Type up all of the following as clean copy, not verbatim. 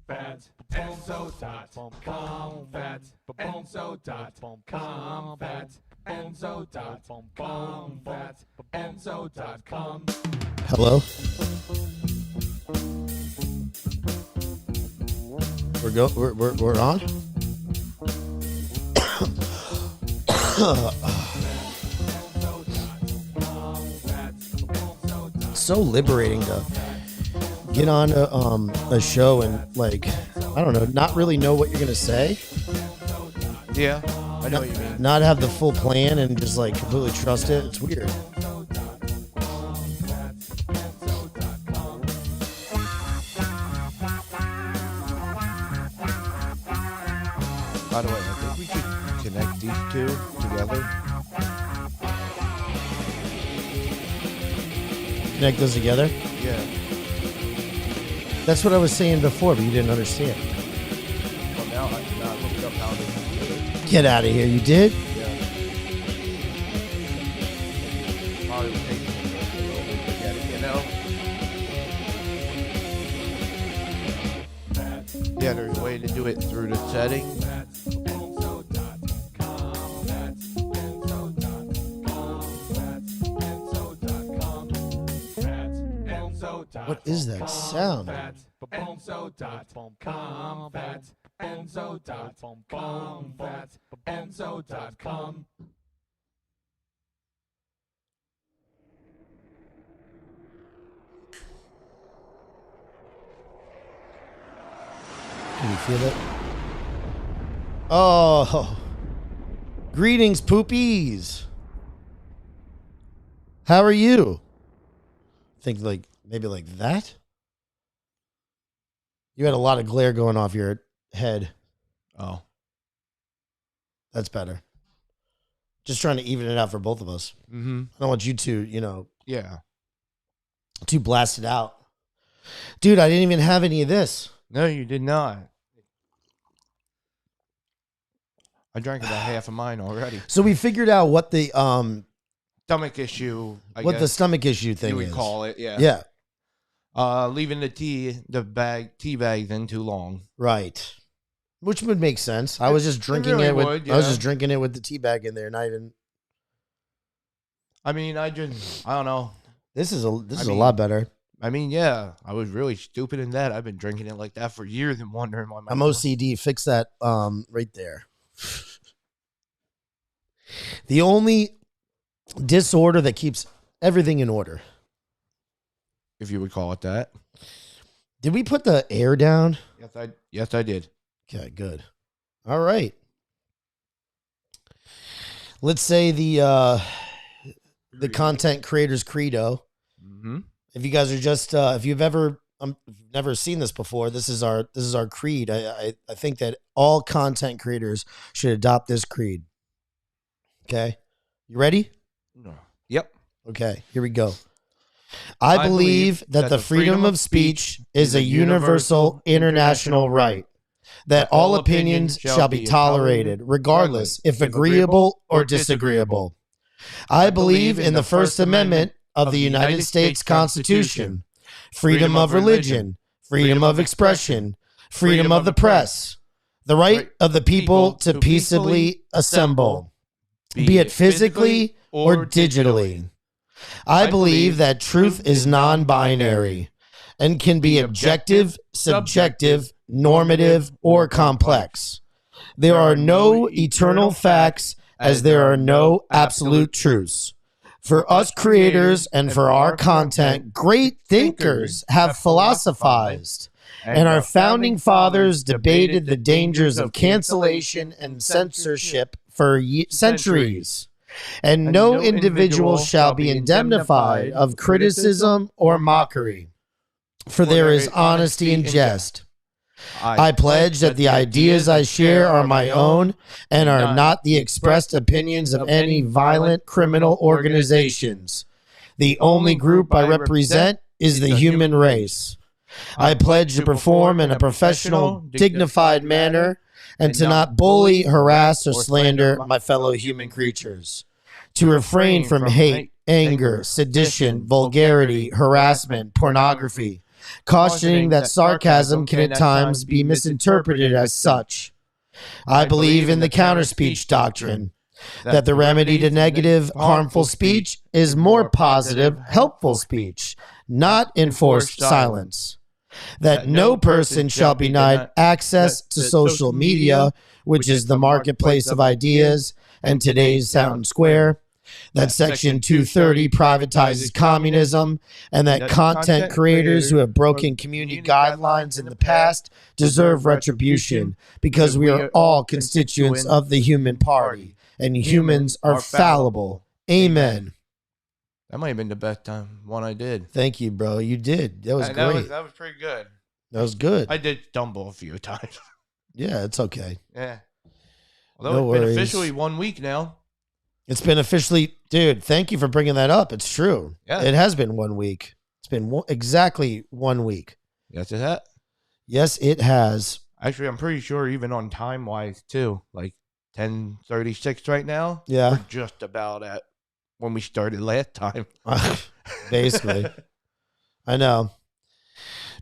ENZO.com, ENZO.com, ENZO.com, ENZO.com. Hello? We're on? So liberating to get on a show and, like, I don't know, not really know what you're gonna say. Yeah, I know what you mean. Not have the full plan and just, like, completely trust it. It's weird. By the way, I think we should connect these two together. Connect those together? Yeah. That's what I was saying before, but you didn't understand. Well, now I looked up how to do it. Get out of here. You did? Yeah. Probably would take me a little bit to get it, you know? Yeah, there's a way to do it through the setting. What is that sound? ENZO.com, ENZO.com, ENZO.com. Can you feel it? Oh, greetings, poopies. How are you? Think like maybe like that. You had a lot of glare going off your head. Oh, that's better. Just trying to even it out for both of us. mm-hmm. I don't want you two, you know, Yeah. too blasted out. Dude, I didn't even have any of this. No, you did not. I drank about half of mine already. So we figured out what the Stomach issue, I what guess the stomach issue thing you would is. call it, yeah. Yeah. Leaving the tea bags in too long. Right. Which would make sense. I was just drinking really it with would, I was yeah. just drinking it with the tea bag in there, not even. I mean, I don't know. This is a lot better. I mean, yeah, I was really stupid in that. I've been drinking it like that for years and wondering why my I'm OCD. Fix that right there. The only disorder that keeps everything in order. if you would call it that. Did we put the air down? Yes, I did. Okay, good. All right. Let's say the content creator's credo. Mm-hmm. If you guys are just if you've never seen this before, this is our creed. I think that all content creators should adopt this creed. Okay, you ready? No. Yep. Okay, here we go. I believe that the freedom of speech is a universal international right, that all opinions shall be tolerated, regardless if agreeable or disagreeable. I believe in the First Amendment of the United States Constitution, freedom of religion, freedom of expression, freedom of the press, the right of the people to peaceably assemble, be it physically or digitally. I believe that truth is non-binary and can be objective, subjective, normative, or complex. There are no eternal facts as there are no absolute truths. For us creators and for our content, great thinkers have philosophized, and our founding fathers debated the dangers of cancellation and censorship for centuries. And no individual shall be indemnified of criticism or mockery, for there is honesty in jest. I pledge that the ideas I share are my own and are not the expressed opinions of any violent criminal organizations. The only group I represent is the human race. I pledge to perform in a professional, dignified manner and to not bully, harass, or slander my fellow human creatures, to refrain from hate, anger, sedition, vulgarity, harassment, pornography, cautioning that sarcasm can at times be misinterpreted as such. I believe in the counter-speech doctrine, that the remedy to negative, harmful speech is more positive, helpful speech, not enforced silence. That no person shall be denied access to social media, which is the marketplace of ideas and today's town square. That Section 230 privatizes communism, and that content creators who have broken community guidelines in the past deserve retribution, because we are all constituents of the human party, and humans are fallible. Amen. That might have been the best one I did. Thank you, bro. You did. That was great. That was pretty good. That was good. I did stumble a few times. Yeah, it's okay. Yeah. Although it's been officially 1 week now. It's been officially, dude, thank you for bringing that up. It's true. Yeah. It has been 1 week. It's been exactly 1 week. Yes, it has. Yes, it has. Actually, I'm pretty sure even on time-wise, too. Like 10:36 right now. Yeah. We're just about at when we started last time. Basically. I know.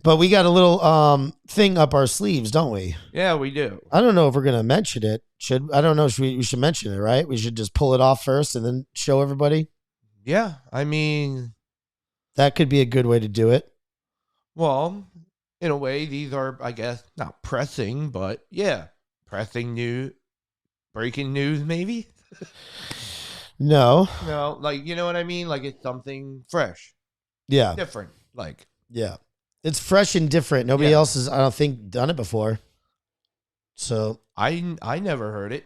But we got a little thing up our sleeves, don't we? Yeah, we do. I don't know if we're going to mention it. I don't know if we should mention it, right? We should just pull it off first and then show everybody. Yeah, I mean, that could be a good way to do it. Well, in a way, these are, I guess, not pressing, but yeah, pressing news, breaking news, maybe? No, like, you know what I mean? Like, it's something fresh. Yeah. Different, like. Yeah. It's fresh and different. Nobody else has, I don't think, done it before. So I never heard it.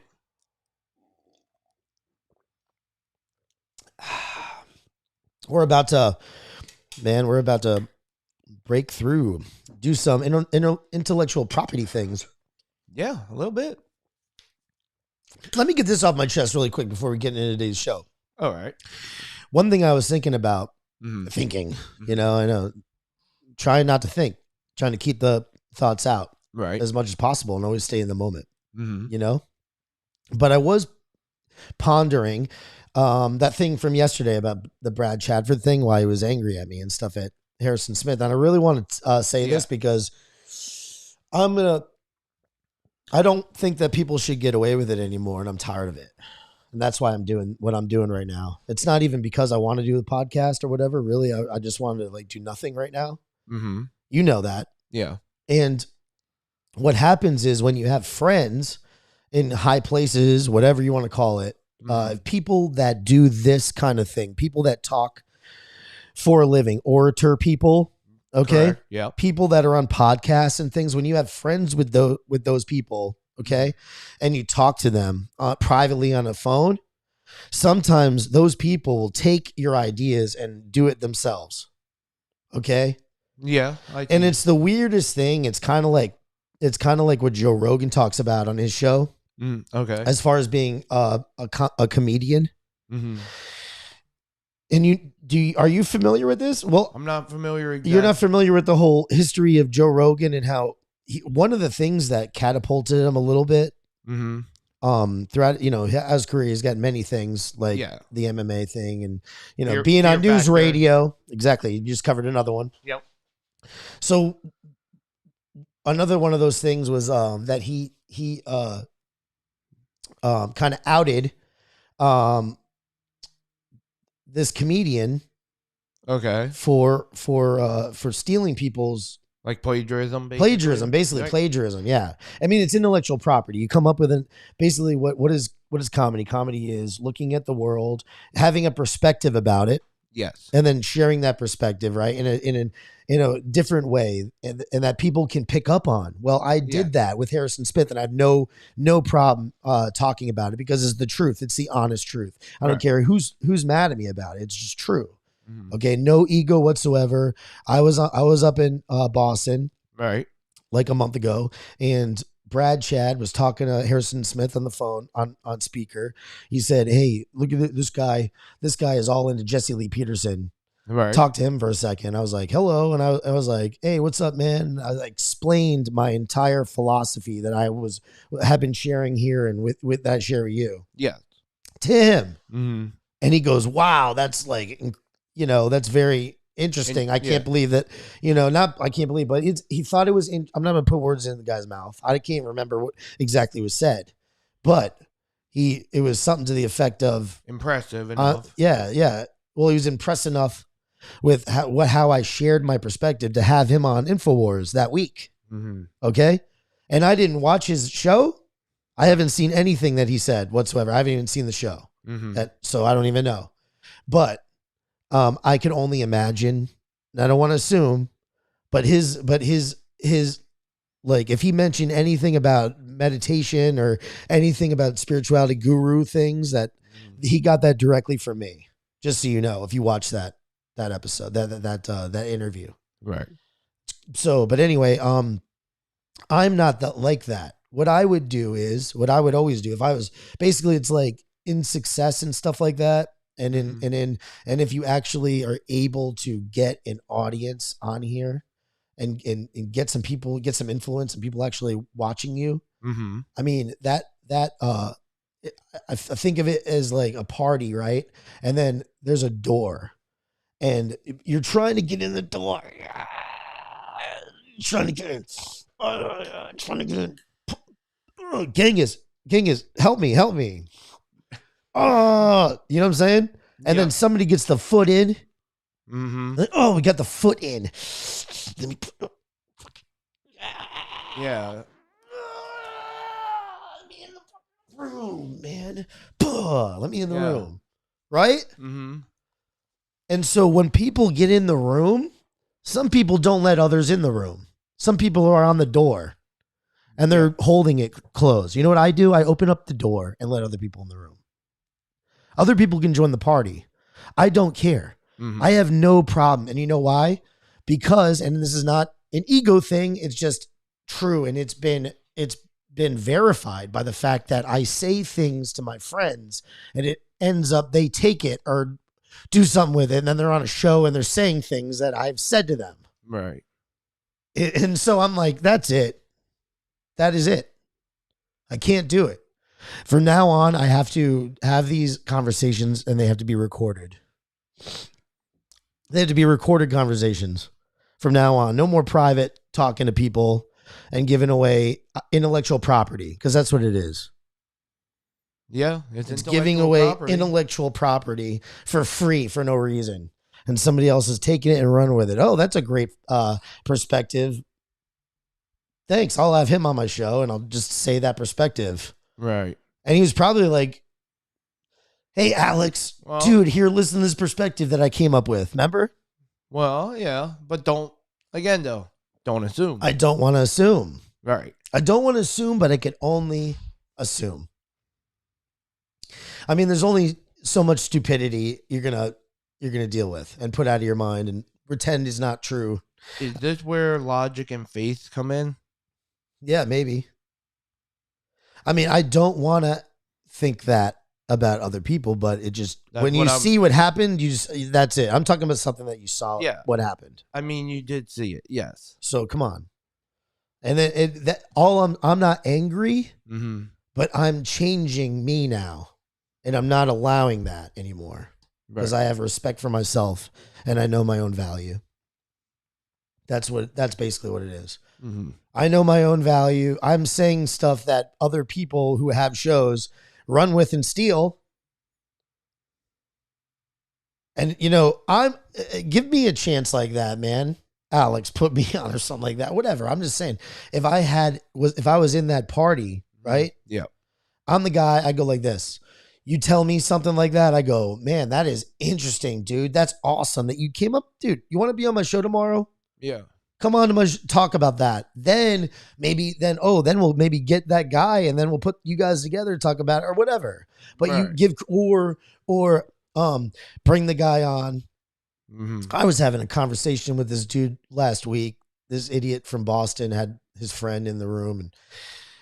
We're about to break through, do some intellectual property things. Yeah, a little bit. Let me get this off my chest really quick before we get into today's show. All right. One thing I was thinking about, you know, I know, trying not to think, trying to keep the thoughts out as much as possible and always stay in the moment, you know? But I was pondering that thing from yesterday about the Brad Chadford thing, why he was angry at me and stuff at Harrison Smith. And I really want to say this because I don't think that people should get away with it anymore, and I'm tired of it. And that's why I'm doing what I'm doing right now. It's not even because I want to do a podcast or whatever. Really, I just wanted to like do nothing right now. Mm-hmm. You know that. Yeah. And what happens is when you have friends in high places, whatever you want to call it, people that do this kind of thing, people that talk for a living, orator people, okay? Correct. Yeah. People that are on podcasts and things, when you have friends with those people, okay, and you talk to them privately on a phone, sometimes those people will take your ideas and do it themselves, okay? Yeah. And it's the weirdest thing. It's kind of like what Joe Rogan talks about on his show. Okay. As far as being a comedian. Mm-hmm. And are you familiar with this? Well, I'm not familiar. Exactly. You're not familiar with the whole history of Joe Rogan and how one of the things that catapulted him a little bit throughout, you know, his career, he's got many things like the MMA thing and, you know, being on news radio. Exactly. You just covered another one. Yep. So another one of those things was that he kind of outed this comedian for stealing people's like plagiarism. Plagiarism. Yeah. I mean, it's intellectual property. You come up with basically what is comedy? Comedy is looking at the world, having a perspective about it. Yes. And then sharing that perspective, right? In a different way and that people can pick up on. Well, I did that with Harrison Smith and I have no problem talking about it because it's the truth. It's the honest truth. I don't care who's mad at me about it. It's just true. Mm-hmm. Okay. No ego whatsoever. I was up in Boston like a month ago and Brad Chad was talking to Harrison Smith on the phone on speaker. He said, "Hey, look at this guy. This guy is all into Jesse Lee Peterson." Talk to him for a second. I was like, "Hello," and I was like, "Hey, what's up, man?" I explained my entire philosophy that I have been sharing here and with that share with you. Yeah, to him, and he goes, "Wow, that's like, you know, that's very interesting. I can't believe that, I can't believe, but he thought it was, I'm not going to put words in the guy's mouth. I can't remember what exactly was said, but it was something to the effect of impressive enough. Yeah. Well, he was impressed enough with how I shared my perspective to have him on InfoWars that week. Mm-hmm. Okay. And I didn't watch his show. I haven't seen anything that he said whatsoever. I haven't even seen the show. Mm-hmm. So I don't even know. But I can only imagine, and I don't want to assume, but his like, if he mentioned anything about meditation or anything about spirituality guru things, that he got that directly from me. Just so you know, if you watch that episode, that interview. Right. So, but anyway, I'm not like that. What I would always do if I was, basically it's like in success and stuff like that. And if you actually are able to get an audience on here and get some people, get some influence and people actually watching you. Mm-hmm. I mean, I think of it as like a party, right? And then there's a door and you're trying to get in the door. Trying to get in. Genghis, help me. You know what I'm saying? And then somebody gets the foot in. Mm-hmm. Like, oh, we got the foot in. Let me put. Yeah. Let me in the room, man. Let me in the room. Right? Mm-hmm. And so when people get in the room, some people don't let others in the room. Some people are on the door and they're holding it closed. You know what I do? I open up the door and let other people in the room. Other people can join the party. I don't care. Mm-hmm. I have no problem. And you know why? Because, and this is not an ego thing, it's just true. And it's been verified by the fact that I say things to my friends and it ends up, they take it or do something with it. And then they're on a show and they're saying things that I've said to them. Right. And so I'm like, that's it. That is it. I can't do it. From now on, I have to have these conversations and they have to be recorded. They have to be recorded conversations from now on. No more private talking to people and giving away intellectual property, because that's what it is. Yeah. It's giving away intellectual property for free for no reason. And somebody else is taking it and running with it. Oh, that's a great perspective. Thanks. I'll have him on my show and I'll just say that perspective. Right. And he was probably like, hey, Alex, dude, here, listen to this perspective that I came up with. Remember? Well, yeah, but don't assume. I don't want to assume. Right. I don't want to assume, but I can only assume. I mean, there's only so much stupidity you're gonna deal with and put out of your mind and pretend is not true. Is this where logic and faith come in? Yeah, maybe. I mean, I don't want to think that about other people, but it just, when you see what happened, that's it. I'm talking about something that you saw what happened. I mean, you did see it. Yes. So come on. And then I'm not angry, but I'm changing me now. And I'm not allowing that anymore because I have respect for myself and I know my own value. That's basically what it is. Mm-hmm. I know my own value. I'm saying stuff that other people who have shows run with and steal. And, give me a chance like that, man. Alex, put me on or something like that. Whatever. I'm just saying, if I was in that party, right? Yeah. I'm the guy, I go like this. You tell me something like that, I go, man, that is interesting, dude. That's awesome that you came up. Dude, you want to be on my show tomorrow? Yeah. Come on to my talk about that. Then we'll maybe get that guy and then we'll put you guys together to talk about it or whatever. But you give or bring the guy on. Mm-hmm. I was having a conversation with this dude last week. This idiot from Boston had his friend in the room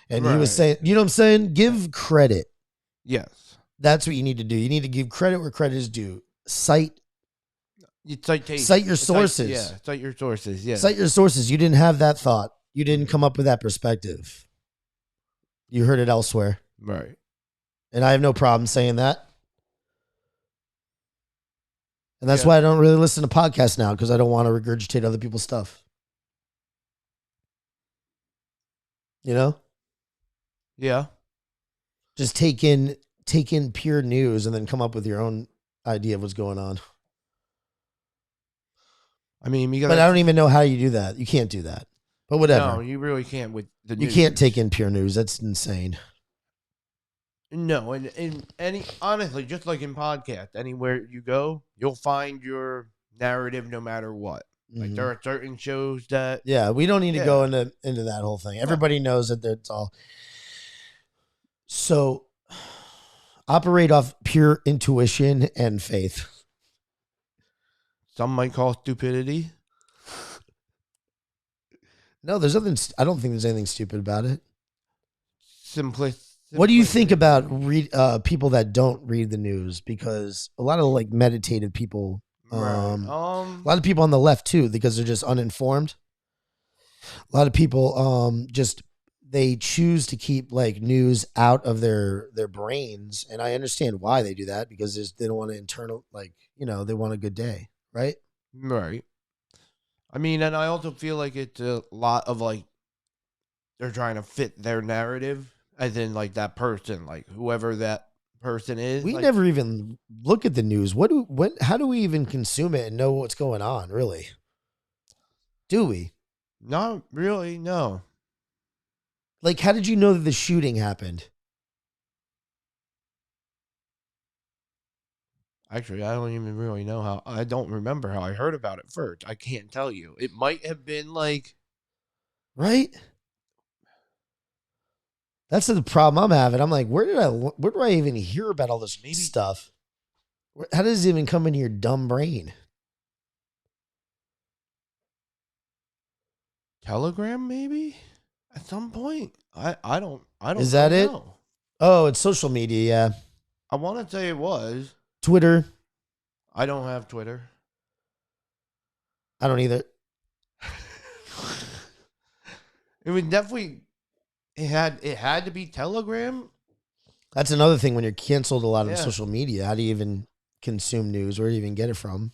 and he was saying, you know what I'm saying? Give credit. Yes. That's what you need to do. You need to give credit where credit is due. Cite your sources. Cite your sources. Yeah. Cite your sources. You didn't have that thought. You didn't come up with that perspective. You heard it elsewhere. Right. And I have no problem saying that. And that's why I don't really listen to podcasts now, because I don't want to regurgitate other people's stuff. You know? Yeah. Just take in pure news and then come up with your own idea of what's going on. I mean, but I don't even know how you do that. You can't do that. But whatever. No, you really can't with the news. You can't take in pure news. That's insane. No, and honestly, just like in podcast, anywhere you go, you'll find your narrative no matter what. Like there are certain shows that we don't need to go into that whole thing. Everybody knows that it's all. So operate off pure intuition and faith. Some might call stupidity. No, there's nothing. I don't think there's anything stupid about it. Simplicity. What do you think about people that don't read the news? Because a lot of like meditative people, a lot of people on the left too, because they're just uninformed. A lot of people just they choose to keep like news out of their brains, and I understand why they do that, because they don't want to internal they want a good day, right? Right. I mean, and I also feel like it's a lot of like they're trying to fit their narrative, as in like that person, like whoever that person is. We never even look at the news. How do we even consume it and know what's going on, really? Do we? Not really, no. Like, how did you know that the shooting happened? Actually, I don't even really know how. I don't remember how I heard about it first. I can't tell you. It might have been like... Right? That's the problem I'm having. I'm like, where do I even hear about all this stuff? How does it even come into your dumb brain? Telegram, maybe? At some point? I don't Is that know. it? Oh, it's social media, yeah. I want to say it was. Twitter. I don't have Twitter. I don't either. It was definitely... It had to be Telegram. That's another thing when you're canceled a lot of social media. How do you even consume news? Where do you even get it from?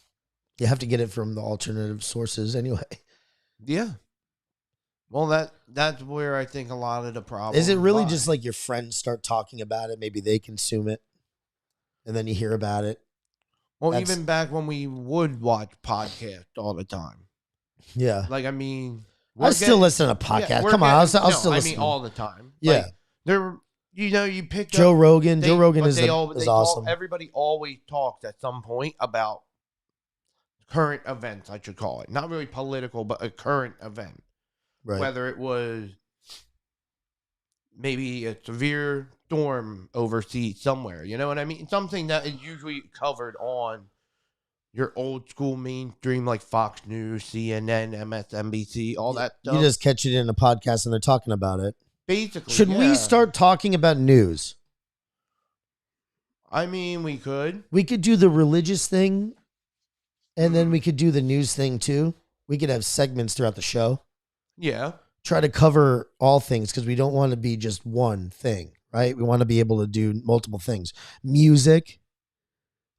You have to get it from the alternative sources anyway. Yeah. Well, that's where I think a lot of the problem is. It really just like your friends start talking about it? Maybe they consume it, and then you hear about it. Well, even back when we would watch podcasts all the time. Yeah. Like, I mean... I still listen to podcasts. Yeah, Come on, I'll still listen. I mean, all the time. Yeah. Like, you pick Joe up, Rogan. Joe Rogan is awesome. Everybody always talks at some point about current events, I should call it. Not really political, but a current event. Right. Whether it was maybe a severe storm overseas somewhere. You know what I mean? Something that is usually covered on your old school mainstream, like Fox News, CNN, MSNBC, all that stuff. You just catch it in a podcast and they're talking about it. Basically, should we start talking about news? I mean, we could. We could do the religious thing, and then we could do the news thing too. We could have segments throughout the show. Yeah. Try to cover all things, because we don't want to be just one thing, right? We want to be able to do multiple things. Music.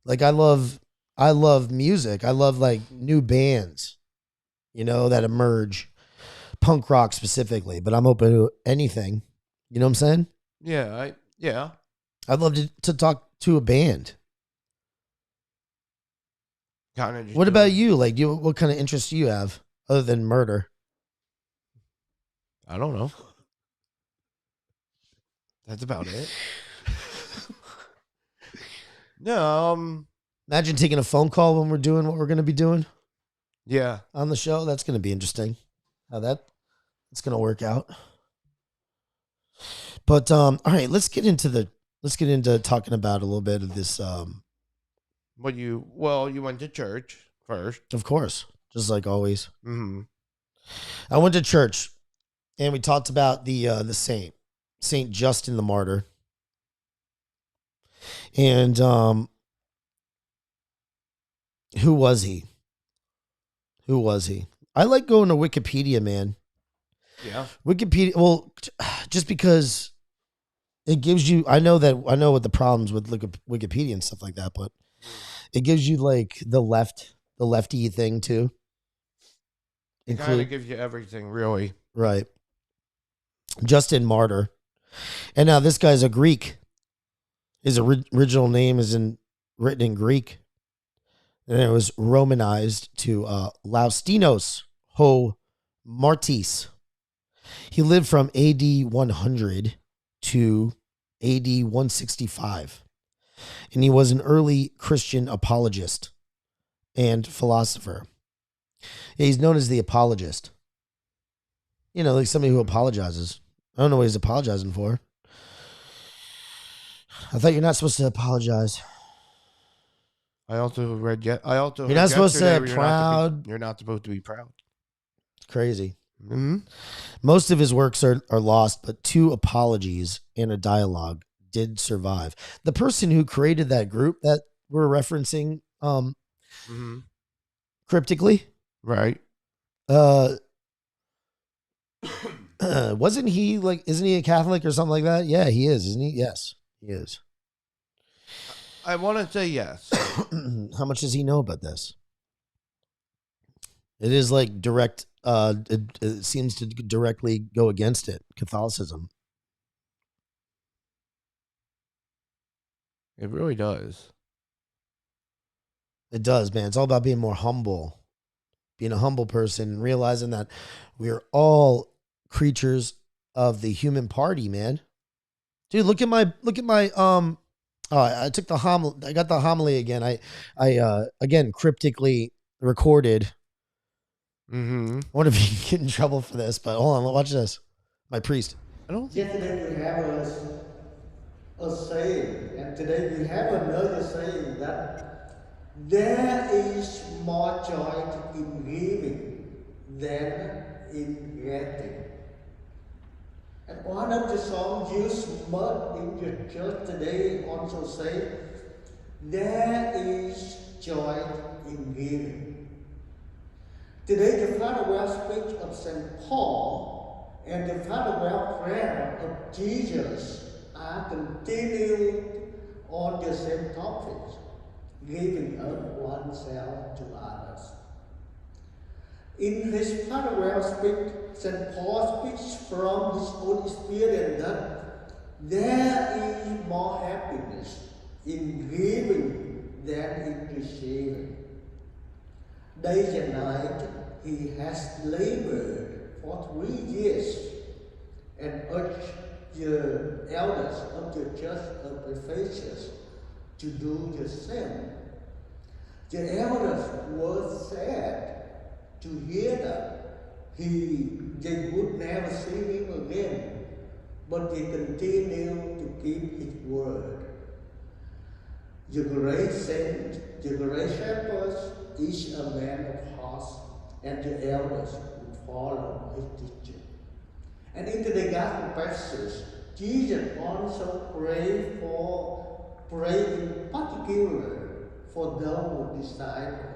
Like, I love music. I love like new bands, that emerge, punk rock specifically, but I'm open to anything. You know what I'm saying? Yeah. I'd love to talk to a band. What about you? Like, what kind of interests do you have other than murder? I don't know. That's about it. No, Imagine taking a phone call when we're doing what we're going to be doing. Yeah. On the show. That's going to be interesting. How that's going to work out. But all right, let's get into talking about a little bit of this. You went to church first. Of course, just like always. Mm-hmm. I went to church, and we talked about the Saint Justin the Martyr, and who was he? I like going to Wikipedia, man. Yeah. Wikipedia. Well, just because it gives you. I know what the problems with Wikipedia and stuff like that, but It gives you like the lefty thing too. It kind of gives you everything, really. Right. Justin Martyr. And now this guy's a Greek. His original name is written in Greek. And it was Romanized to Laustinos Ho Martis. He lived from AD 100 to AD 165. And he was an early Christian apologist and philosopher. He's known as the Apologist. You know, like somebody who apologizes. I don't know what he's apologizing for. I thought you're not supposed to apologize. I also read yet. I also you're not supposed to be proud. You're not supposed to be proud. It's crazy. Mm-hmm. Most of his works are lost, but 2 apologies and a dialogue did survive. The person who created that group that we're referencing cryptically, right? Wasn't he like? Isn't he a Catholic or something like that? Yeah, he is, isn't he? Yes, he is. I want to say yes. How much does he know about this? It is like direct. It seems to directly go against it. Catholicism. It really does. It does, man. It's all about being more humble, being a humble person, realizing that we are all creatures of the human party, man. Dude, look at my I took the homily. I got the homily again. I again cryptically recorded. I wonder if you can get in trouble for this, but hold on, watch this. My priest. I don't think yesterday we have a saying, and today we have another saying that there is more joy in giving than in getting. And one of the songs used much in the church today also say, there is joy in giving. Today the farewell speech of St. Paul and the farewell prayer of Jesus are continued on the same topic, giving up oneself to others. In his farewell speech, St. Paul speaks from his own experience that there is more happiness in giving than in receiving. Day and night he has labored for 3 years and urged the elders of the church of Ephesus to do the same. The elders were sad to hear that they would never see him again, but they continued to keep his word. The great saint, the great shepherd, is a man of heart, and the elders would follow his teaching. And in the gospel passage, Jesus also prayed in particular for those disciples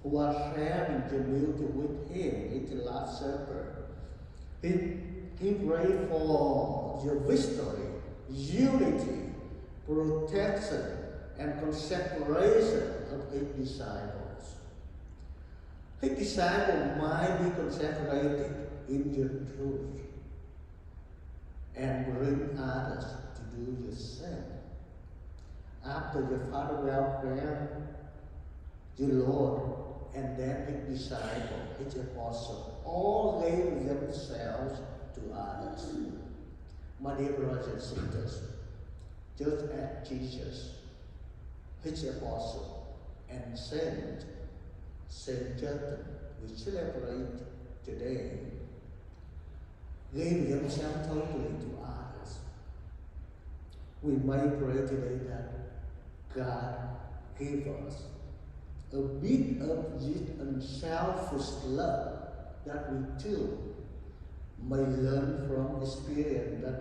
who are sharing the meal with him in the Last Supper. He prayed for the victory, unity, protection, and consecration of his disciples. His disciples might be consecrated in the truth and bring others to do the same. After the farewell prayer, the Lord and then his disciples, his apostles, all gave themselves to others. My dear brothers and sisters, just as Jesus, his apostle, and Saint Justin, we celebrate today, gave themselves totally to others. We may pray today that God give us a bit of this unselfish love that we too may learn from experience that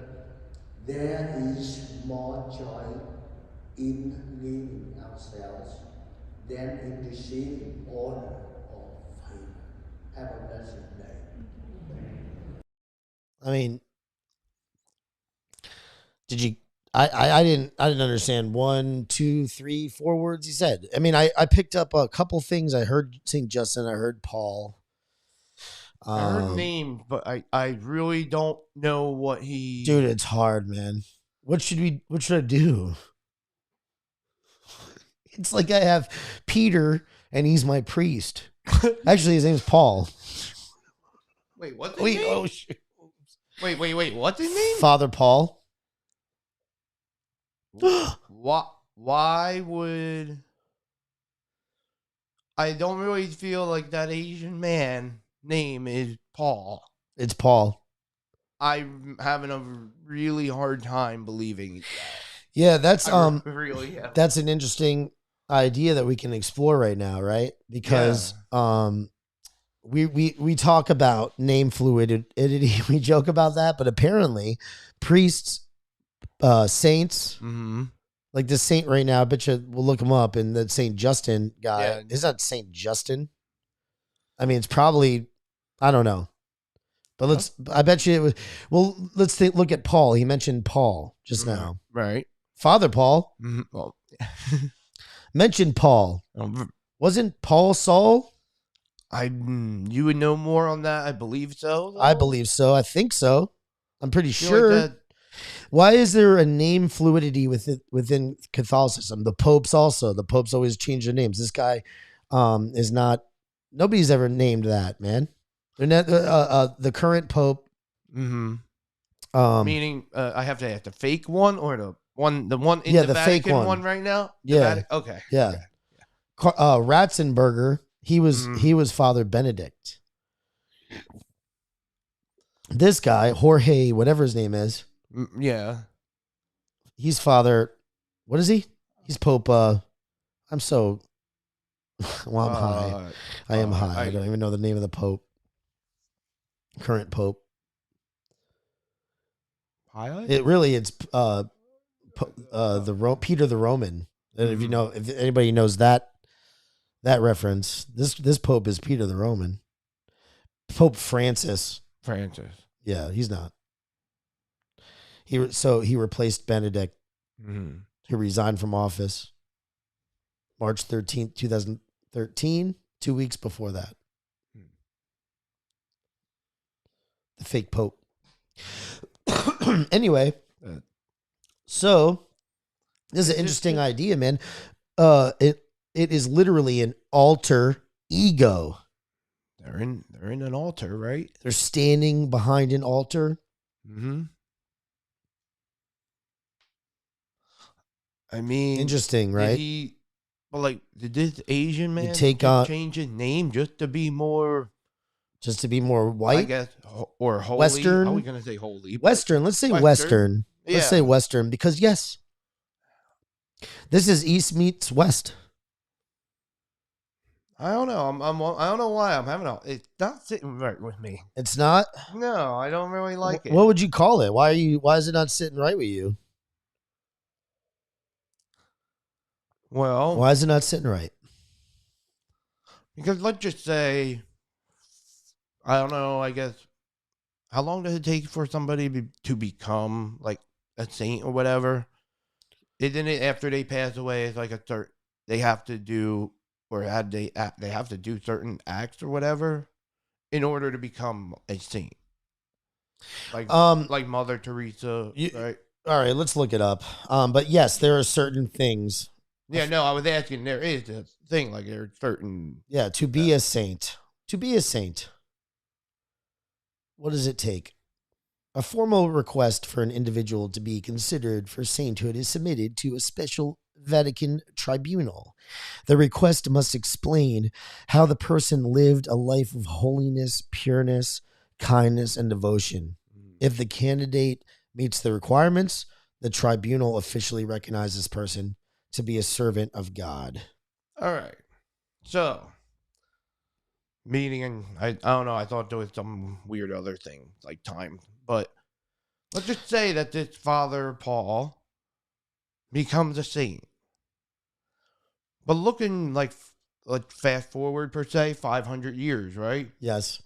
there is more joy in giving ourselves than in receiving honor or favor. Have a blessed day. I mean, I didn't understand 1, 2, 3, 4 words he said. I mean, I picked up a couple things. I heard St. Justin. I heard Paul. I heard names, but I really don't know what he. Dude, it's hard, man. What should I do? It's like I have Peter and he's my priest. Actually, his name's Paul. Wait, what's his name? Oh shit. Wait. What's his name? Father Paul. Why would I don't really feel like that Asian man name is Paul. It's Paul. I'm having a really hard time believing that. Yeah, that's really have. That's an interesting idea that we can explore right now, right? Because we talk about name fluidity, we joke about that, but apparently priests, saints, like the saint right now, I bet you we'll look him up, and the St. Justin guy, is that St. Justin? I mean, it's probably, I don't know. But I bet you it was, well, look at Paul. He mentioned Paul just now. Right. Father Paul. Well, mentioned Paul. Wasn't Paul Saul? You would know more on that. I believe so. Though. I believe so. I think so. I'm pretty sure. Like why is there a name fluidity within Catholicism? The popes also. The popes always change their names. This guy is not. Nobody's ever named that, man. They're not, the current pope. Meaning, I have to have the fake one or the one in the Vatican fake one right now. Okay. Yeah. Okay. Ratzenberger. He was Father Benedict. This guy, Jorge, whatever his name is. Yeah. He's Father. What is he? He's Pope. I'm so. Well, I'm high. I am high. I don't even know the name of the Pope. Current Pope. Pilate? It's Peter the Roman. And if anybody knows that reference, this Pope is Peter the Roman. Pope Francis. Yeah, he's not. He replaced Benedict. He resigned from office March 13th, 2013, 2 weeks before that. The fake Pope. Anyway, so this is an interesting idea, man. It is literally an alter ego. They're in an altar, right? They're standing behind an altar. I mean, interesting, right? Did this Asian man change his name just to be more white, I guess, or holy? Western? How are we gonna say holy? Western. Let's say Western. Yeah. Let's say Western because yes, this is East meets West. I don't know. I don't know why I'm having it's not sitting right with me. It's not? No, I don't really like it. What would you call it? Why is it not sitting right with you? Well, why is it not sitting right? Because let's just say, I don't know, I guess, how long does it take for somebody to become like a saint or whatever? Isn't it after they pass away, it's like they have to do, or they have to do certain acts or whatever in order to become a saint? Like Mother Teresa, right? All right, let's look it up. But yes, there are certain things. Yeah, no, I was asking, there is a thing, like there are certain... Yeah, to be a saint. To be a saint. What does it take? A formal request for an individual to be considered for sainthood is submitted to a special Vatican tribunal. The request must explain how the person lived a life of holiness, pureness, kindness, and devotion. If the candidate meets the requirements, the tribunal officially recognizes this person to be a servant of God. All right. So, meaning, I don't know, I thought there was some weird other thing, like time. But let's just say that this Father Paul becomes a saint. But looking like fast forward, per se, 500 years, right? Yes.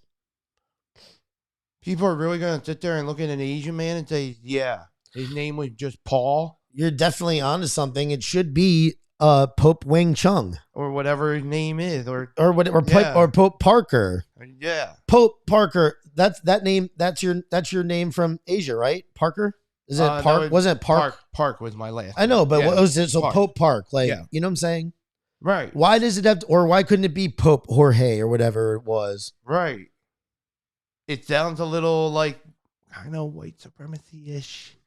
People are really going to sit there and look at an Asian man and say, yeah. His name was just Paul You're definitely onto something. It should be Pope Wang Chung or whatever his name is, or Pope Parker. yeah, Pope Parker. That name. That's your name from Asia, right? Parker. Is it Park? Wasn't it Park? Park was my last. I know, but yeah. what was it? So Park. Pope Park, like Yeah. you know what I'm saying? Right. Why does it have to, or why couldn't it be Pope Jorge or whatever it was? Right. It sounds a little like kind of white supremacy-ish.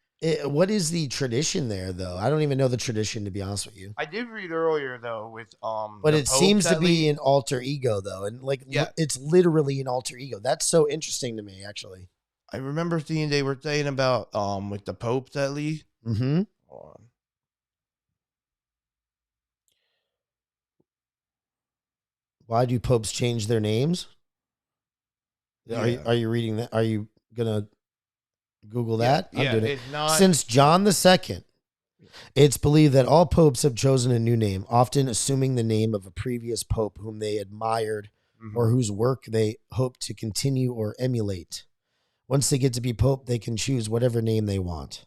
What is the tradition there, though? I don't even know the tradition, to be honest with you. I did read earlier though with But the it seems popes to at be least. an alter ego, though, and like Yeah. it's literally an alter ego. That's so interesting to me, actually. I remember seeing they were saying about with the popes at least. Mm-hmm. Hold on. Why do popes change their names? Yeah. Are you reading that? Are you gonna Google that? Yeah, I'm doing it. it's not. Since John II, it's believed that all popes have chosen a new name, often assuming the name of a previous pope whom they admired Mhm. or whose work they hope to continue or emulate. Once they get to be pope, they can choose whatever name they want.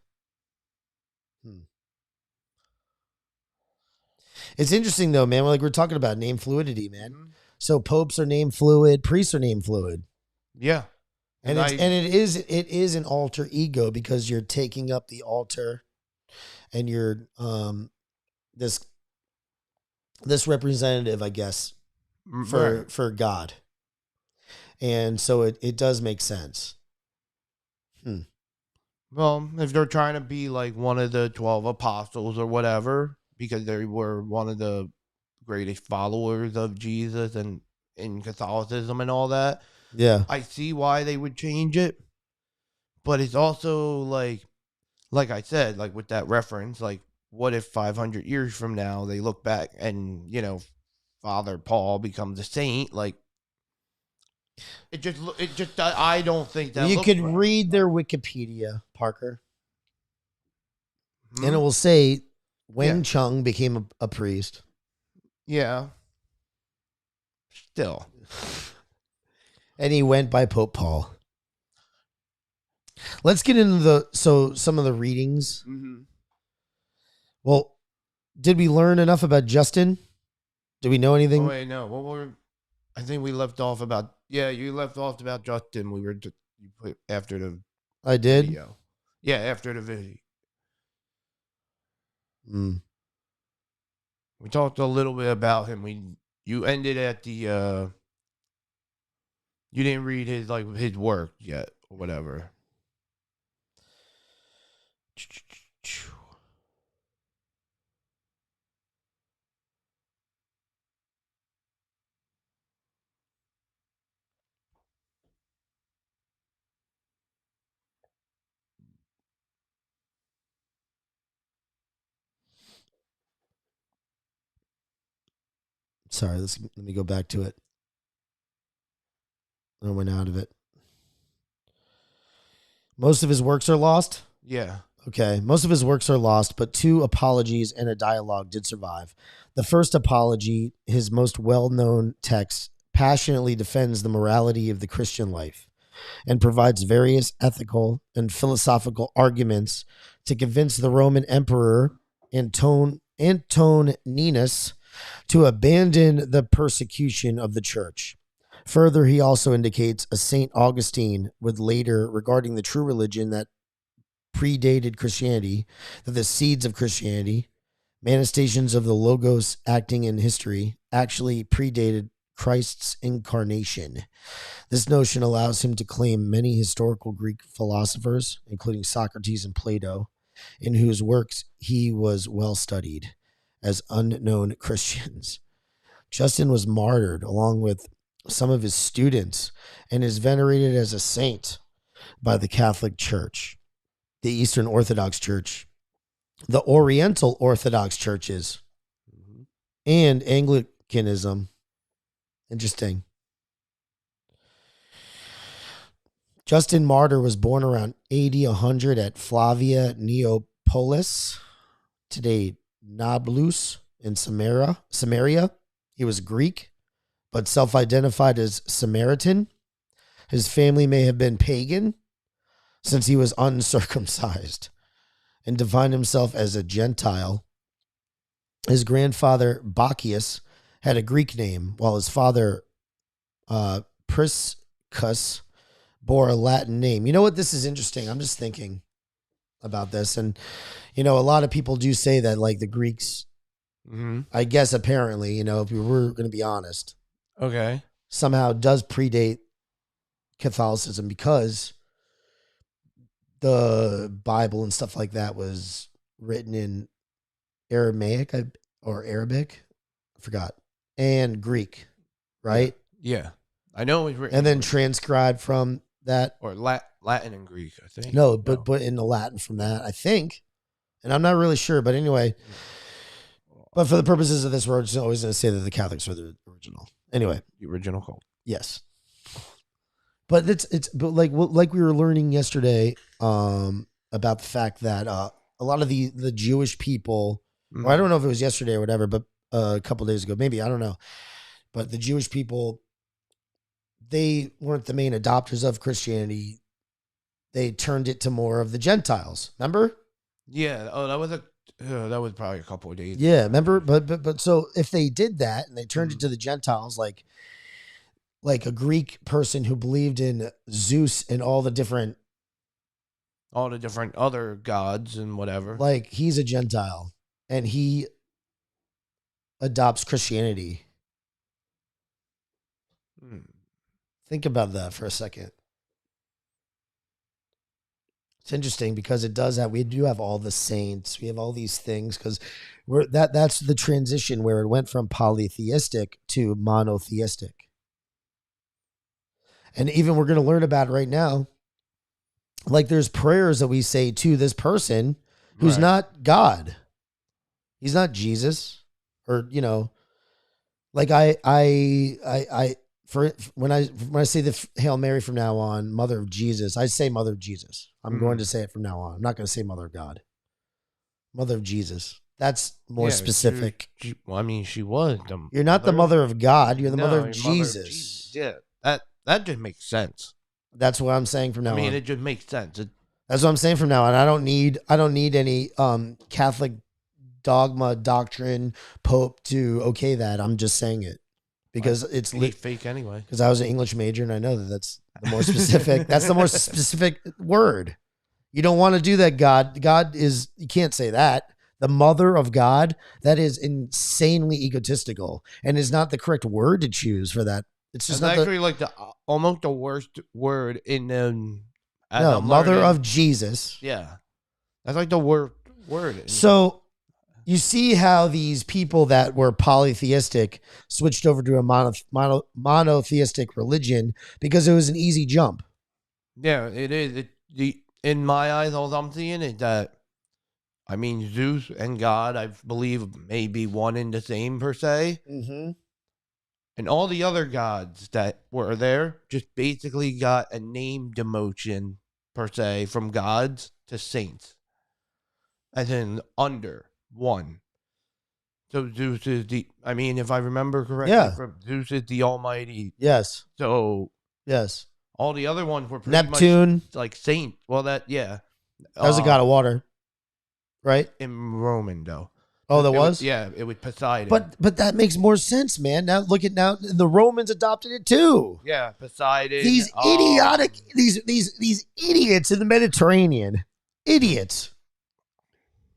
It's interesting though, man. Like we're talking about name fluidity, man. Mhm. So popes are name fluid, priests are name fluid. Yeah. And it is an alter ego because you're taking up the altar and you're this representative, I guess, for God. And so it does make sense. Well, if they're trying to be like one of the 12 apostles or whatever, because they were one of the greatest followers of Jesus and in Catholicism and all that, Yeah. I see why they would change it. But it's also like I said, like with that reference, like what if 500 years from now they look back and, you know, Father Paul becomes a saint? Like, it just, I don't think that You looks could right. read their Wikipedia, Parker, Hmm? and it will say Wang Yeah. Chung became a priest. Yeah. Still. And he went by Pope Paul. Let's get into some of the readings. Mm-hmm. Well, did we learn enough about Justin? Do we know anything? Oh, wait, no. I think we left off about, you left off about Justin. We were, you put after the I did. video. Yeah, after the video. Mm. We talked a little bit about him. You ended at the, you didn't read his work yet or whatever. Sorry, let me go back to it. I went out of it. Most of his works are lost. Yeah. Okay, most of his works are lost, but 2 apologies and a dialogue did survive. The first apology, his most well-known text, passionately defends the morality of the Christian life and provides various ethical and philosophical arguments to convince the Roman Emperor Antoninus to abandon the persecution of the church. Further, he also indicates a St. Augustine would later, regarding the true religion that predated Christianity, that the seeds of Christianity, manifestations of the Logos acting in history, actually predated Christ's incarnation. This notion allows him to claim many historical Greek philosophers, including Socrates and Plato, in whose works he was well studied, as unknown Christians. Justin was martyred along with some of his students and is venerated as a saint by the Catholic Church, the Eastern Orthodox Church, the Oriental Orthodox Churches, and Anglicanism. Interesting. Justin Martyr was born around AD 100 at Flavia Neapolis, today Nablus, in Samaria. He was Greek, but self-identified as Samaritan. His family may have been pagan, since he was uncircumcised. and defined himself as a Gentile. His grandfather, Bacchius, had a Greek name, while his father, Priscus, bore a Latin name. You know what? This is interesting. I'm just thinking about this. And, a lot of people do say that, like, the Greeks, I guess apparently, if we were going to be honest, Okay. somehow does predate Catholicism, because the Bible and stuff like that was written in Aramaic or Arabic, I forgot, and Greek, right? Yeah. I know it was written. And then in transcribed from that. or Latin and Greek, I think. No, but put in the Latin from that, I think. And I'm not really sure, but anyway. But for the purposes of this, we're just always going to say that the Catholics are the original. Anyway. The original cult. Yes. But but like we were learning yesterday about the fact that a lot of the Jewish people, or I don't know if it was yesterday or whatever, but a couple days ago, maybe, I don't know. But the Jewish people, they weren't the main adopters of Christianity. They turned it to more of the Gentiles. Remember? Yeah. Oh, that was probably a couple of days. Yeah, remember? But so if they did that and they turned it to the Gentiles, like a Greek person who believed in Zeus and all the different other gods and whatever. Like, he's a Gentile and he adopts Christianity. Think about that for a second. It's interesting because we do have all the saints. We have all these things because that's the transition where it went from polytheistic to monotheistic. And even we're going to learn about it right now. Like, there's prayers that we say to this person who's not God. He's not Jesus, or, like when I say the Hail Mary from now on, Mother of Jesus, I say Mother of Jesus. I'm going to say it from now on. I'm not going to say Mother of God. Mother of Jesus. That's more specific. She was. You're not the mother of God. You're the mother of Jesus. Yeah, that just makes sense. That's what I'm saying from now on. It just makes sense. That's what I'm saying from now on. I don't need any Catholic dogma, doctrine, Pope to okay that. I'm just saying it because it's fake anyway. Because I was an English major and I know that's the more specific. That's the more specific word. You don't want to do that. God is. You can't say that. The mother of God. That is insanely egotistical and is not the correct word to choose for that. It's just not actually like almost the worst word in mother of Jesus. Yeah, that's like the worst word. So you see how these people that were polytheistic switched over to a monotheistic religion because it was an easy jump. Yeah, it is. In my eyes, all I'm seeing is that, Zeus and God, I believe, may be one and the same per se. Mm-hmm. And all the other gods that were there just basically got a name demotion, per se, from gods to saints. As in, under one. So Zeus is if I remember correctly, Zeus is the almighty. Yes. So, yes. All the other ones were pretty Neptune. Much like saint. Well, that was a god of water, right? In Roman, though. Oh, that was? It was Poseidon. But that makes more sense, man. Now the Romans adopted it too. Yeah, Poseidon. These idiotic, these idiots in the Mediterranean, idiots.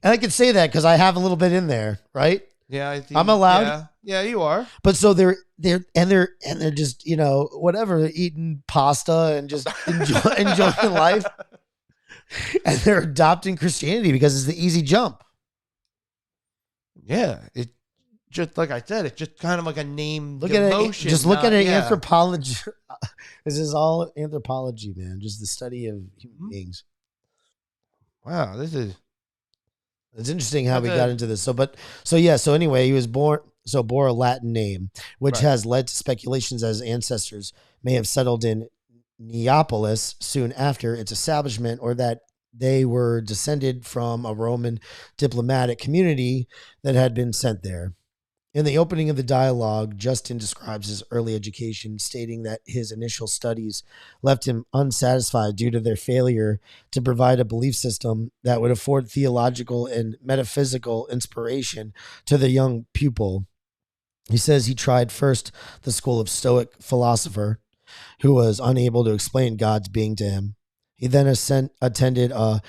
And I can say that because I have a little bit in there, right? Yeah, I think I'm allowed. Yeah, you are. But so they're just whatever, eating pasta and just enjoying life, and they're adopting Christianity because it's the easy jump. Yeah, it just like I said, it's just kind of like a name. Look at it. Just look at it. Anthropology. This is all anthropology, man. Just the study of human beings. Wow, this is. It's interesting how we got into this. So anyway, he was bore a Latin name, which has led to speculations as ancestors may have settled in Neapolis soon after its establishment, or that they were descended from a Roman diplomatic community that had been sent there. In the opening of the dialogue, Justin describes his early education, stating that his initial studies left him unsatisfied due to their failure to provide a belief system that would afford theological and metaphysical inspiration to the young pupil. He says he tried first the school of Stoic philosopher, who was unable to explain God's being to him. He then attended a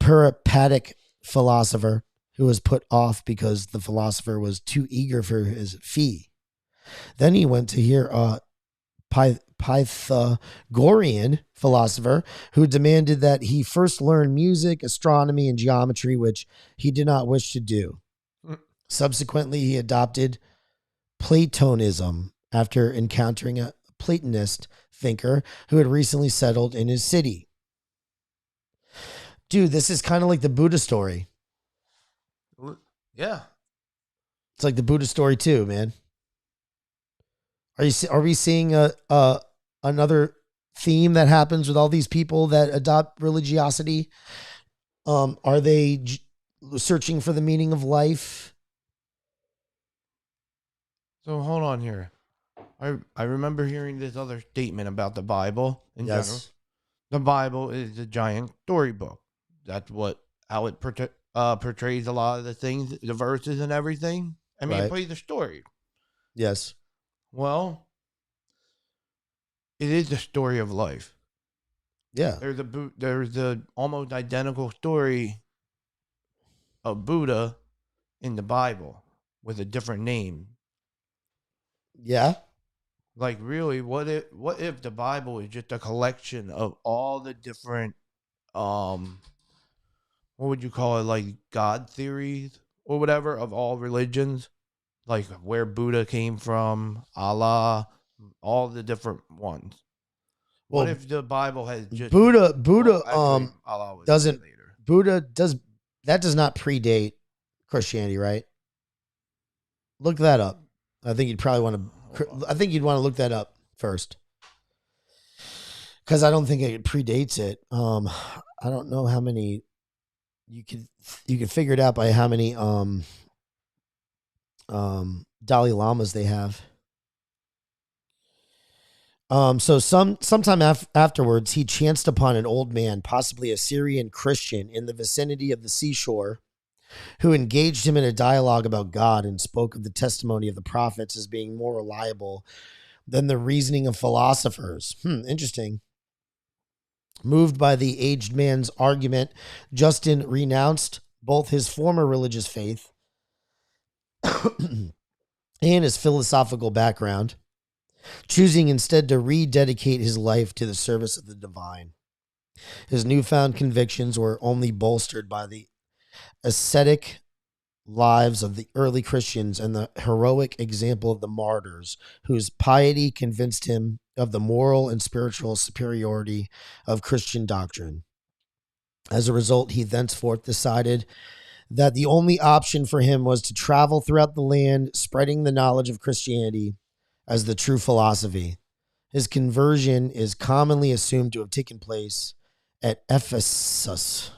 peripatetic philosopher, who was put off because the philosopher was too eager for his fee. Then he went to hear a Pythagorean philosopher who demanded that he first learn music, astronomy, and geometry, which he did not wish to do. Subsequently, he adopted Platonism after encountering a Platonist thinker who had recently settled in his city. Dude, this is kind of like the Buddha story. Yeah. It's like the Buddha story too, man. Are we seeing another theme that happens with all these people that adopt religiosity? Are they searching for the meaning of life? So hold on here. I remember hearing this other statement about the Bible in general. The Bible is a giant storybook. That's how it portrays a lot of the things, the verses and everything. I mean, it plays a story. Yes. Well, it is the story of life. Yeah. There's the almost identical story of Buddha in the Bible with a different name. Yeah. Like, really, what if the Bible is just a collection of all the different what would you call it, like God theories or whatever of all religions, like where Buddha came from, Allah, all the different ones. Well, what if the Bible has just Allah doesn't later. Buddha does not predate Christianity, right? Look that up. I think you'd want to look that up first, because I don't think it predates it. I don't know how many. You could figure it out by how many Dalai Lamas they have. So sometime afterwards, he chanced upon an old man, possibly a Syrian Christian, in the vicinity of the seashore, who engaged him in a dialogue about God and spoke of the testimony of the prophets as being more reliable than the reasoning of philosophers. Interesting. Moved by the aged man's argument, Justin renounced both his former religious faith and his philosophical background, choosing instead to rededicate his life to the service of the divine. His newfound convictions were only bolstered by the ascetic lives of the early Christians and the heroic example of the martyrs, whose piety convinced him of the moral and spiritual superiority of Christian doctrine. As a result, he thenceforth decided that the only option for him was to travel throughout the land, spreading the knowledge of Christianity as the true philosophy. His conversion is commonly assumed to have taken place at Ephesus,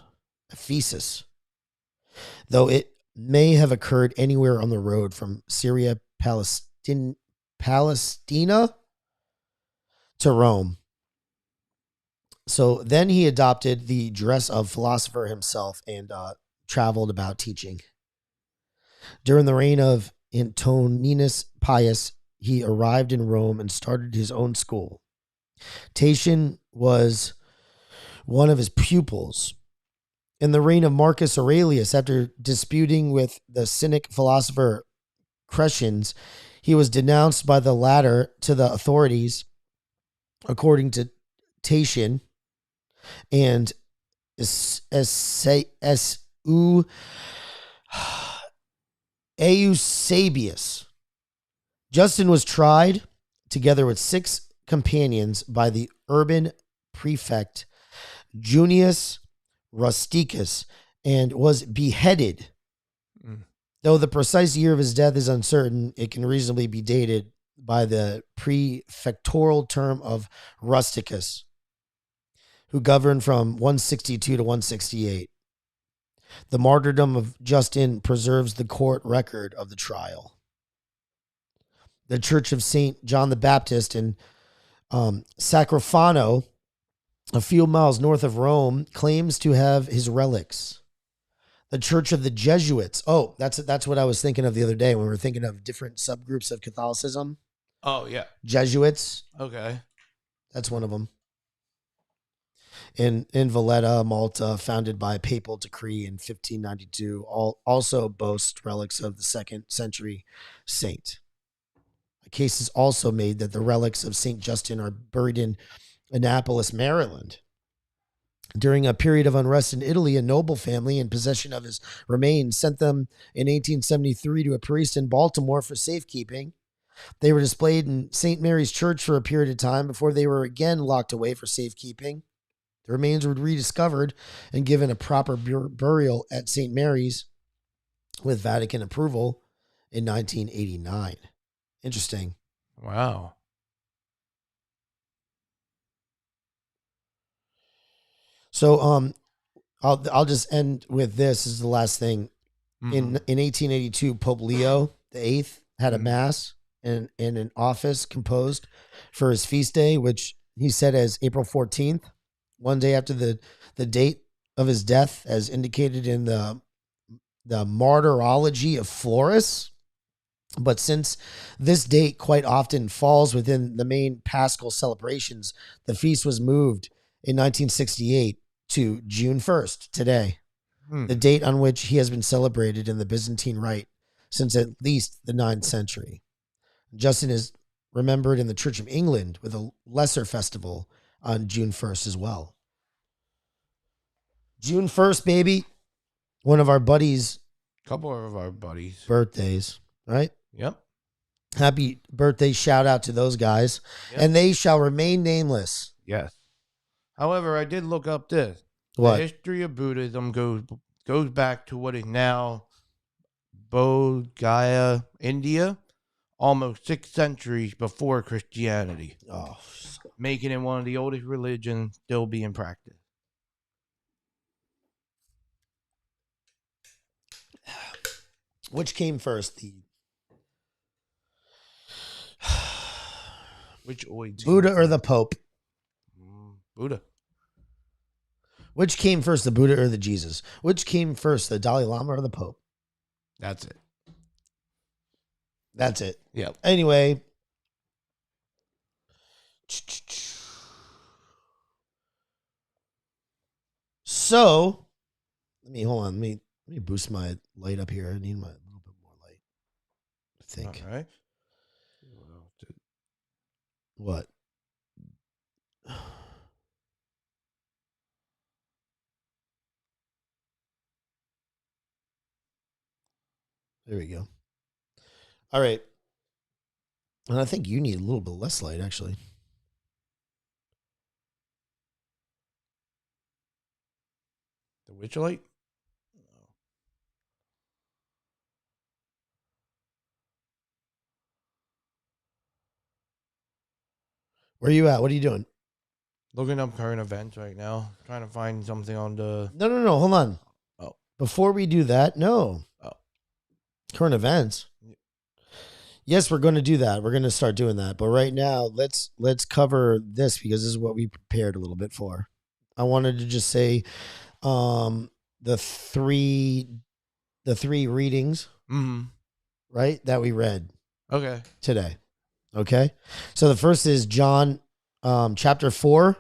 though it may have occurred anywhere on the road from Syria, Palestina to Rome. So then he adopted the dress of philosopher himself and traveled about teaching. During the reign of Antoninus Pius, he arrived in Rome and started his own school. Tatian was one of his pupils. In the reign of Marcus Aurelius, after disputing with the Cynic philosopher Crescens, he was denounced by the latter to the authorities. According to Tatian and Eusebius, Justin was tried together with 6 companions by the urban prefect Junius Rusticus and was beheaded. Though the precise year of his death is uncertain, it can reasonably be dated by the prefectural term of Rusticus, who governed from 162 to 168. The martyrdom of Justin preserves the court record of the trial. the Church of St. John the Baptist in Sacrofano, a few miles north of Rome, claims to have his relics. The Church of the Jesuits. Oh, that's what I was thinking of the other day when we were thinking of different subgroups of Catholicism. Oh, yeah. Jesuits. Okay. That's one of them. In Valletta, Malta, founded by a papal decree in 1592, also boasts relics of the 2nd century saint. A case is also made that the relics of St. Justin are buried in Annapolis, Maryland. During a period of unrest in Italy, a noble family in possession of his remains sent them in 1873 to a priest in Baltimore for safekeeping. They were displayed in St. Mary's Church for a period of time before they were again locked away for safekeeping. The remains were rediscovered and given a proper burial at St. Mary's with Vatican approval in 1989. Interesting. Wow. So I'll just end with this. This is the last thing. In 1882, Pope Leo VIII had a mass in an office composed for his feast day, which he said as April 14th, one day after the date of his death, as indicated in the Martyrology of Florus. But since this date quite often falls within the main Paschal celebrations, the feast was moved in 1968 to June 1st, today, the date on which he has been celebrated in the Byzantine Rite since at least the 9th century. Justin is remembered in the Church of England with a lesser festival on June 1st as well. June 1st, baby. One of our buddies' Couple of our buddies. birthdays, right? Yep. Happy birthday shout out to those guys. Yep. And they shall remain nameless. Yes. However, I did look up this. What? The history of Buddhism goes back to what is now Bodh Gaya, India, almost 6 centuries before Christianity, Oh, making it one of the oldest religions still being practiced. which came first? The Which oids? Buddha or the Pope? Buddha. Which came first, the Buddha or the Jesus? Which came first, the Dalai Lama or the Pope? That's it. That's it. Yep. Anyway. So, hold on. Let me boost my light up here. I need a little bit more light, I think. All right. What? There we go. All right. And I think you need a little bit less light, actually. The witch light? Where are you at? What are you doing? Looking up current events right now. Trying to find something on the... No. Hold on. Oh. Before we do that, no. Oh. Current events. Yes, we're going to do that. We're going to start doing that. But right now, let's cover this because this is what we prepared a little bit for. I wanted to just say the three readings, right, that we read today. Okay. So the first is John chapter 4,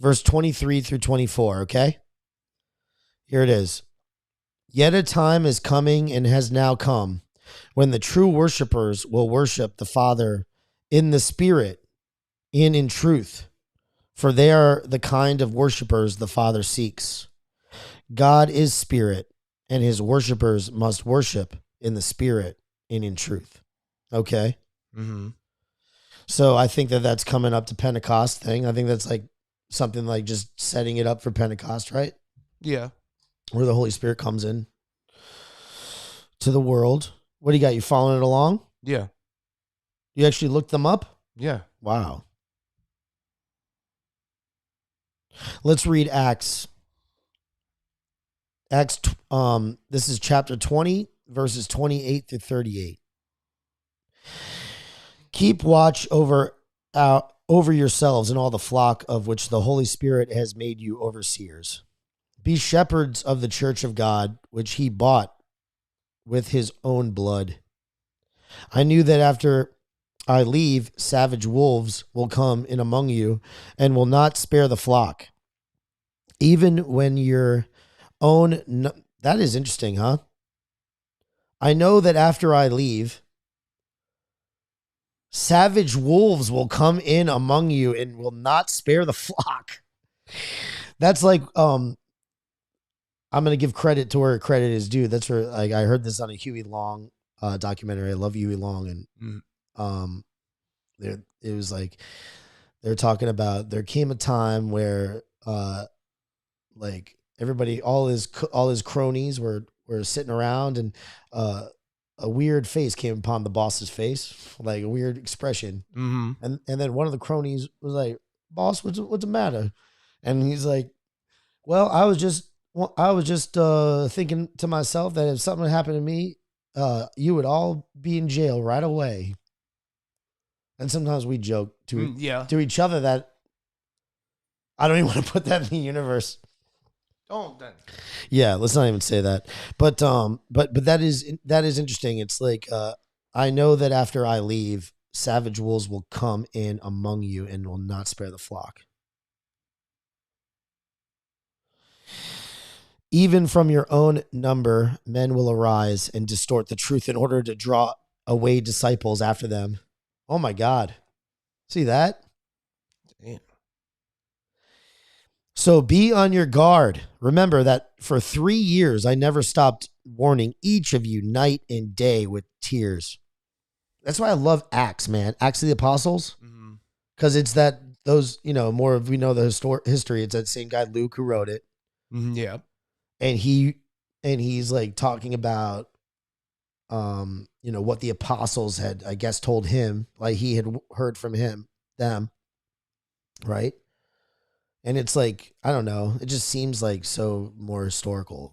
verse 23 through 24. Okay. Here it is. Yet a time is coming and has now come when the true worshipers will worship the Father in the Spirit and in truth, for they are the kind of worshipers the Father seeks. God is Spirit, and his worshipers must worship in the Spirit and in truth. Okay? So I think that's coming up to Pentecost thing. I think that's like something like just setting it up for Pentecost, right? Yeah. Where the Holy Spirit comes in to the world. What do you got? You following it along? Yeah. You actually looked them up? Yeah. Wow. Let's read Acts. This is chapter 20, verses 28 through 38. Keep watch over yourselves and all the flock of which the Holy Spirit has made you overseers. Be shepherds of the church of God, which he bought with his own blood. I knew that after I leave, savage wolves will come in among you and will not spare the flock. Even when your own... That is interesting, huh? I know that after I leave, savage wolves will come in among you and will not spare the flock. That's like, I'm going to give credit to where credit is due. That's where, like, I heard this on a Huey Long documentary. I love Huey Long. And it was like, they're talking about, there came a time where, like, everybody, all his cronies were sitting around, and a weird face came upon the boss's face, like a weird expression. And then one of the cronies was like, "Boss, what's the matter?" And he's like, "Well, I was just thinking to myself that if something happened to me, you would all be in jail right away." And sometimes we joke to each other that I don't even want to put that in the universe. Don't then. Yeah, let's not even say that. But that is interesting. It's like, I know that after I leave, savage wolves will come in among you and will not spare the flock. Even from your own number, men will arise and distort the truth in order to draw away disciples after them. Oh my God. See that? Damn. So be on your guard. Remember that for 3 years, I never stopped warning each of you night and day with tears. That's why I love Acts, man. Acts of the Apostles. Because it's that, those, more of, we know the history. It's that same guy, Luke, who wrote it. Yeah. And he's like talking about, what the apostles had, I guess, told him, like he had heard from them. Right. And it's like, I don't know. It just seems like so more historical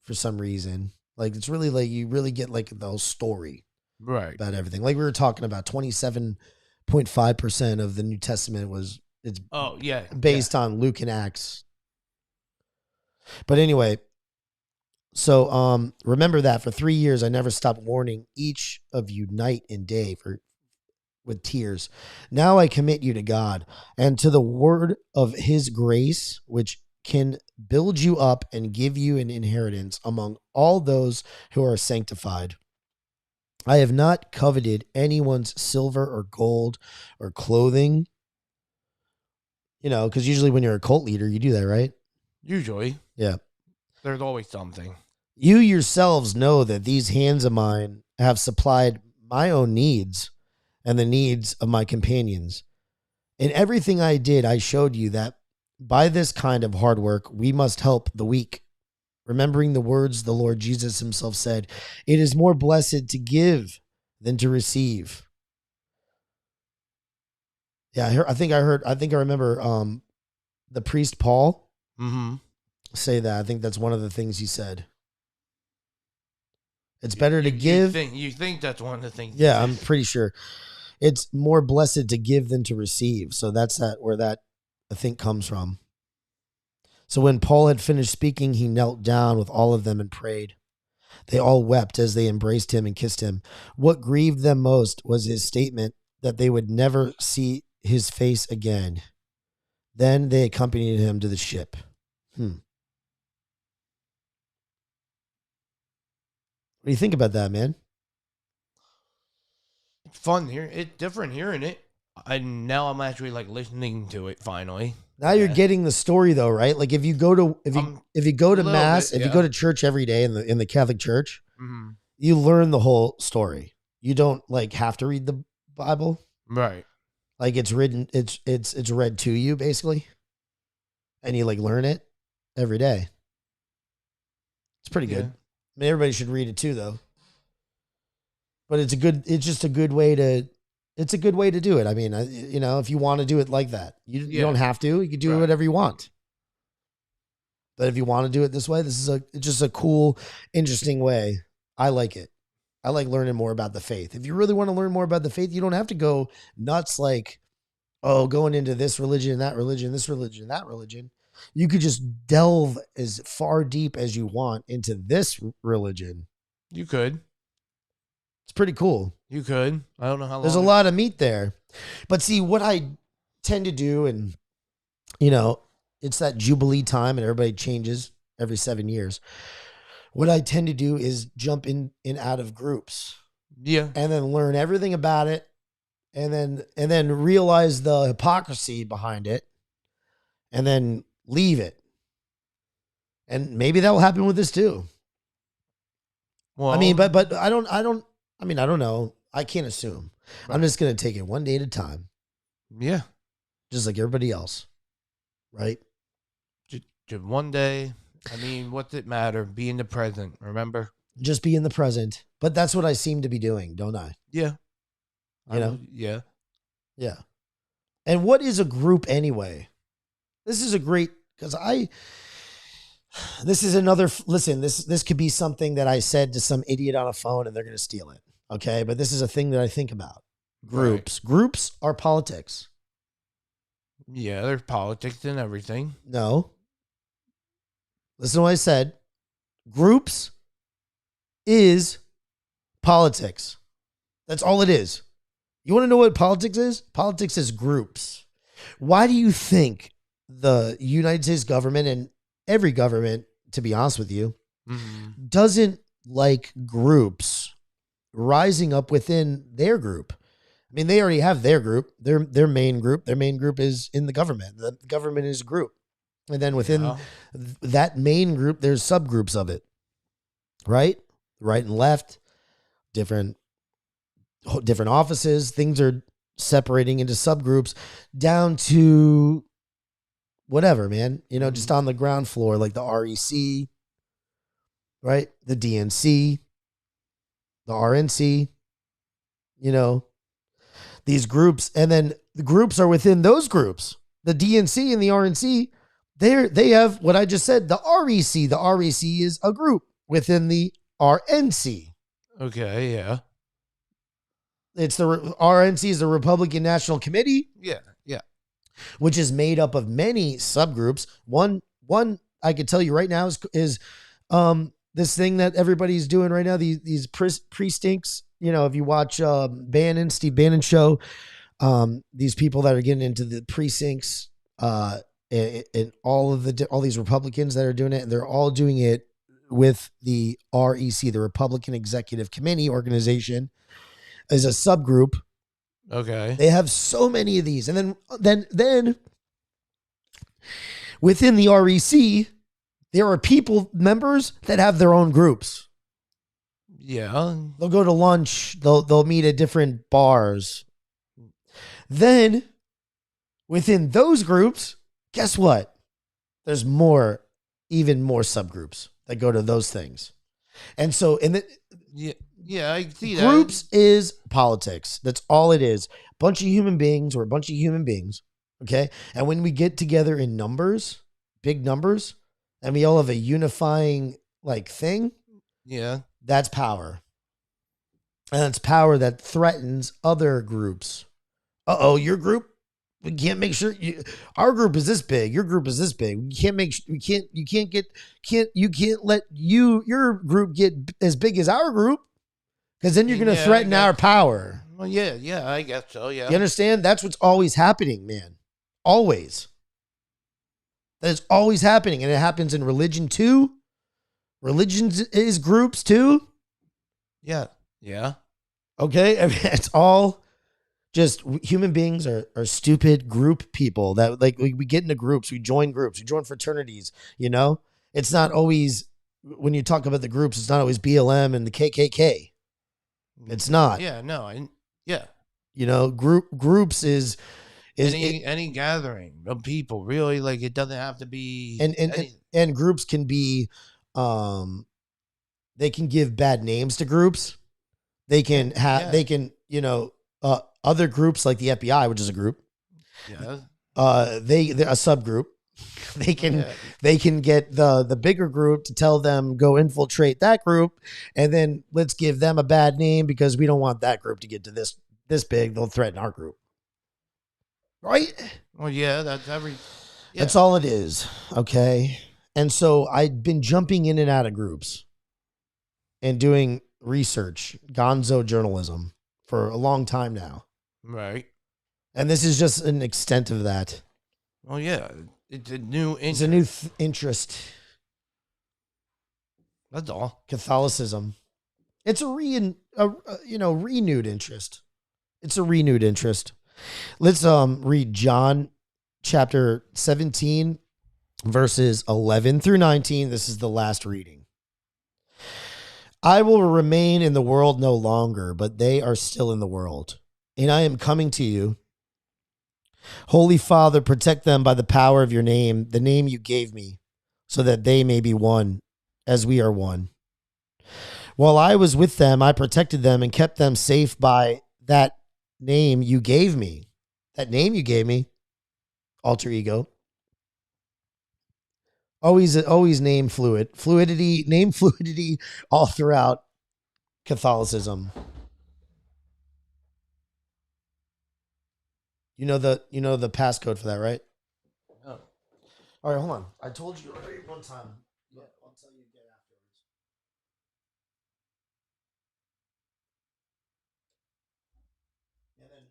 for some reason. Like, it's really like, you really get like the whole story about everything. Like we were talking about, 27.5% of the New Testament it's based on Luke and Acts. But anyway, so remember that for 3 years, I never stopped warning each of you night and day with tears. Now I commit you to God and to the word of his grace, which can build you up and give you an inheritance among all those who are sanctified. I have not coveted anyone's silver or gold or clothing. Because usually when you're a cult leader, you do that, right? Usually. Yeah. There's always something. You yourselves know that these hands of mine have supplied my own needs and the needs of my companions. In everything I did, I showed you that by this kind of hard work, we must help the weak. Remembering the words the Lord Jesus himself said, it is more blessed to give than to receive. Yeah, I think I remember the priest Paul say that. I think that's one of the things he said. It's better to give. You think that's one of the things? Yeah, I'm pretty sure. It's more blessed to give than to receive. So that's where that, I think, comes from. So when Paul had finished speaking, he knelt down with all of them and prayed. They all wept as they embraced him and kissed him. What grieved them most was his statement that they would never see his face again. Then they accompanied him to the ship. What do you think about that, man? It's fun here. It's different hearing it. And now I'm actually like listening to it finally. Now you're getting the story though, right? Like if you go to mass, if you go to church every day in the Catholic Church, you learn the whole story. You don't like have to read the Bible. Right. Like it's written, it's read to you basically. And you like learn it every day. It's pretty good. I mean, everybody should read it too though. But it's just a good way to do it. I mean, if you want to do it like that, you don't have to. You can do whatever you want. But if you want to do it this way, it's just a cool, interesting way. I like it. I like learning more about the faith. If you really want to learn more about the faith, you don't have to go nuts like, oh, going into this religion, that religion, this religion, that religion. You could just delve as far deep as you want into this religion. You could. It's pretty cool. You could. I don't know how long. There's a lot of meat there. But see, what I tend to do, and, you know, it's that Jubilee time and everybody changes every 7 years. What I tend to do is jump in and out of groups. Yeah. And then learn everything about it. And then realize the hypocrisy behind it. And then leave it. And maybe that will happen with this too. Well, I mean, but I don't know. I can't assume. Right. I'm just going to take it one day at a time. Yeah. Just like everybody else. Right? Just one day. I mean, what's it matter? Be in the present, remember? Just be in the present. But that's what I seem to be doing, don't I? Yeah. You know? Yeah. Yeah. And what is a group anyway? This is a great, because this is another, listen, this could be something that I said to some idiot on a phone and they're going to steal it. Okay. But this is a thing that I think about. Groups. Right. Groups are politics. Yeah. There's politics and everything. No. Listen to what I said. Groups is politics. That's all it is. You want to know what politics is? Politics is groups. Why do you think the United States government and every government, to be honest with you, doesn't like groups rising up within their group? I mean, they already have their group, their main group. Their main group is in the government. The government is a group. And then within that main group, there's subgroups of it, right? Right and left, different offices. Things are separating into subgroups down to whatever, man. You know, just on the ground floor, like the REC, right? The DNC, the RNC, you know, these groups. And then the groups are within those groups. The DNC and the RNC, they have what I just said, the REC. The REC is a group within the RNC. Okay, yeah. It's the RNC is the Republican National Committee. Yeah, yeah. Which is made up of many subgroups. One I could tell you right now is this thing that everybody's doing right now. These precincts. You know, if you watch Steve Bannon show, these people that are getting into the precincts, and all these Republicans that are doing it, and they're all doing it with the REC, the Republican Executive Committee organization, as a subgroup. Okay. They have so many of these. And then within the REC, there are members that have their own groups. Yeah. They'll go to lunch. They'll meet at different bars. Then within those groups, guess what? There's even more subgroups that go to those things. And so yeah, I see that. Groups is politics. That's all it is. Bunch of human beings. We're a bunch of human beings. Okay. And when we get together in numbers, big numbers, and we all have a unifying thing. Yeah. That's power. And it's power that threatens other groups. Your group, we can't make sure our group is this big. Your group is this big. You can't let your group get as big as our group. Because then you're going to threaten our power. Well, yeah, I guess so, yeah. You understand? That's what's always happening, man. Always. That is always happening. And it happens in religion too. Religion is groups too. Yeah. Yeah. Okay? I mean, it's all just human beings are stupid group people that we get into groups. We join groups. We join fraternities, you know? It's not always, when you talk about the groups, it's not always BLM and the KKK. It's not. Yeah, no. Yeah. You know, groups is any gathering of people, really. Like, it doesn't have to be. And groups can be, they can give bad names to groups. They can other groups like the FBI, which is a group. Yeah. They're a subgroup. They can get the bigger group to tell them go infiltrate that group, and then let's give them a bad name because we don't want that group to get to this big. They'll threaten our group, right? Well, yeah, that's That's all it is. Okay, and so I've been jumping in and out of groups and doing research, gonzo journalism for a long time now, right. and this is just an extent of that. Well, yeah. It's a new interest. It's a new interest. That's all. Catholicism. It's a renewed interest. It's a renewed interest. Let's read John chapter 17 verses 11 through 19. This is the last reading. I will remain in the world no longer, but they are still in the world, and I am coming to you. Holy Father, protect them by the power of your name, the name you gave me, so that they may be one as we are one. While I was with them, I protected them and kept them safe by that name you gave me. That name you gave me, alter ego. Always name fluidity, name fluidity all throughout Catholicism. You know the passcode for that, right? Oh. All right, hold on. I told you already one time. Yeah, I'll tell you again afterwards. And then,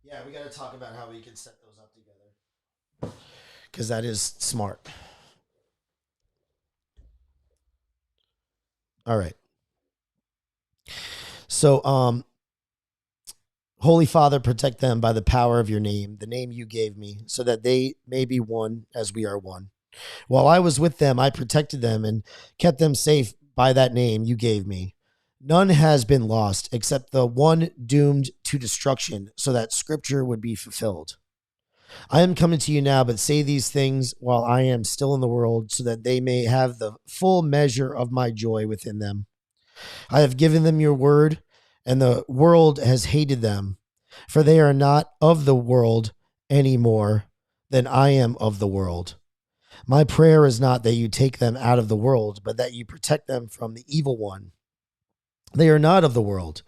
yeah, we got to talk about how we can set those up together, because that is smart. All right. So, Holy Father, protect them by the power of your name, the name you gave me, so that they may be one as we are one. While I was with them, I protected them and kept them safe by that name you gave me. None has been lost except the one doomed to destruction, so that scripture would be fulfilled. I am coming to you now, but say these things while I am still in the world, so that they may have the full measure of my joy within them. I have given them your word, and the world has hated them, for they are not of the world any more than I am of the world. My prayer is not that you take them out of the world, but that you protect them from the evil one. They are not of the world,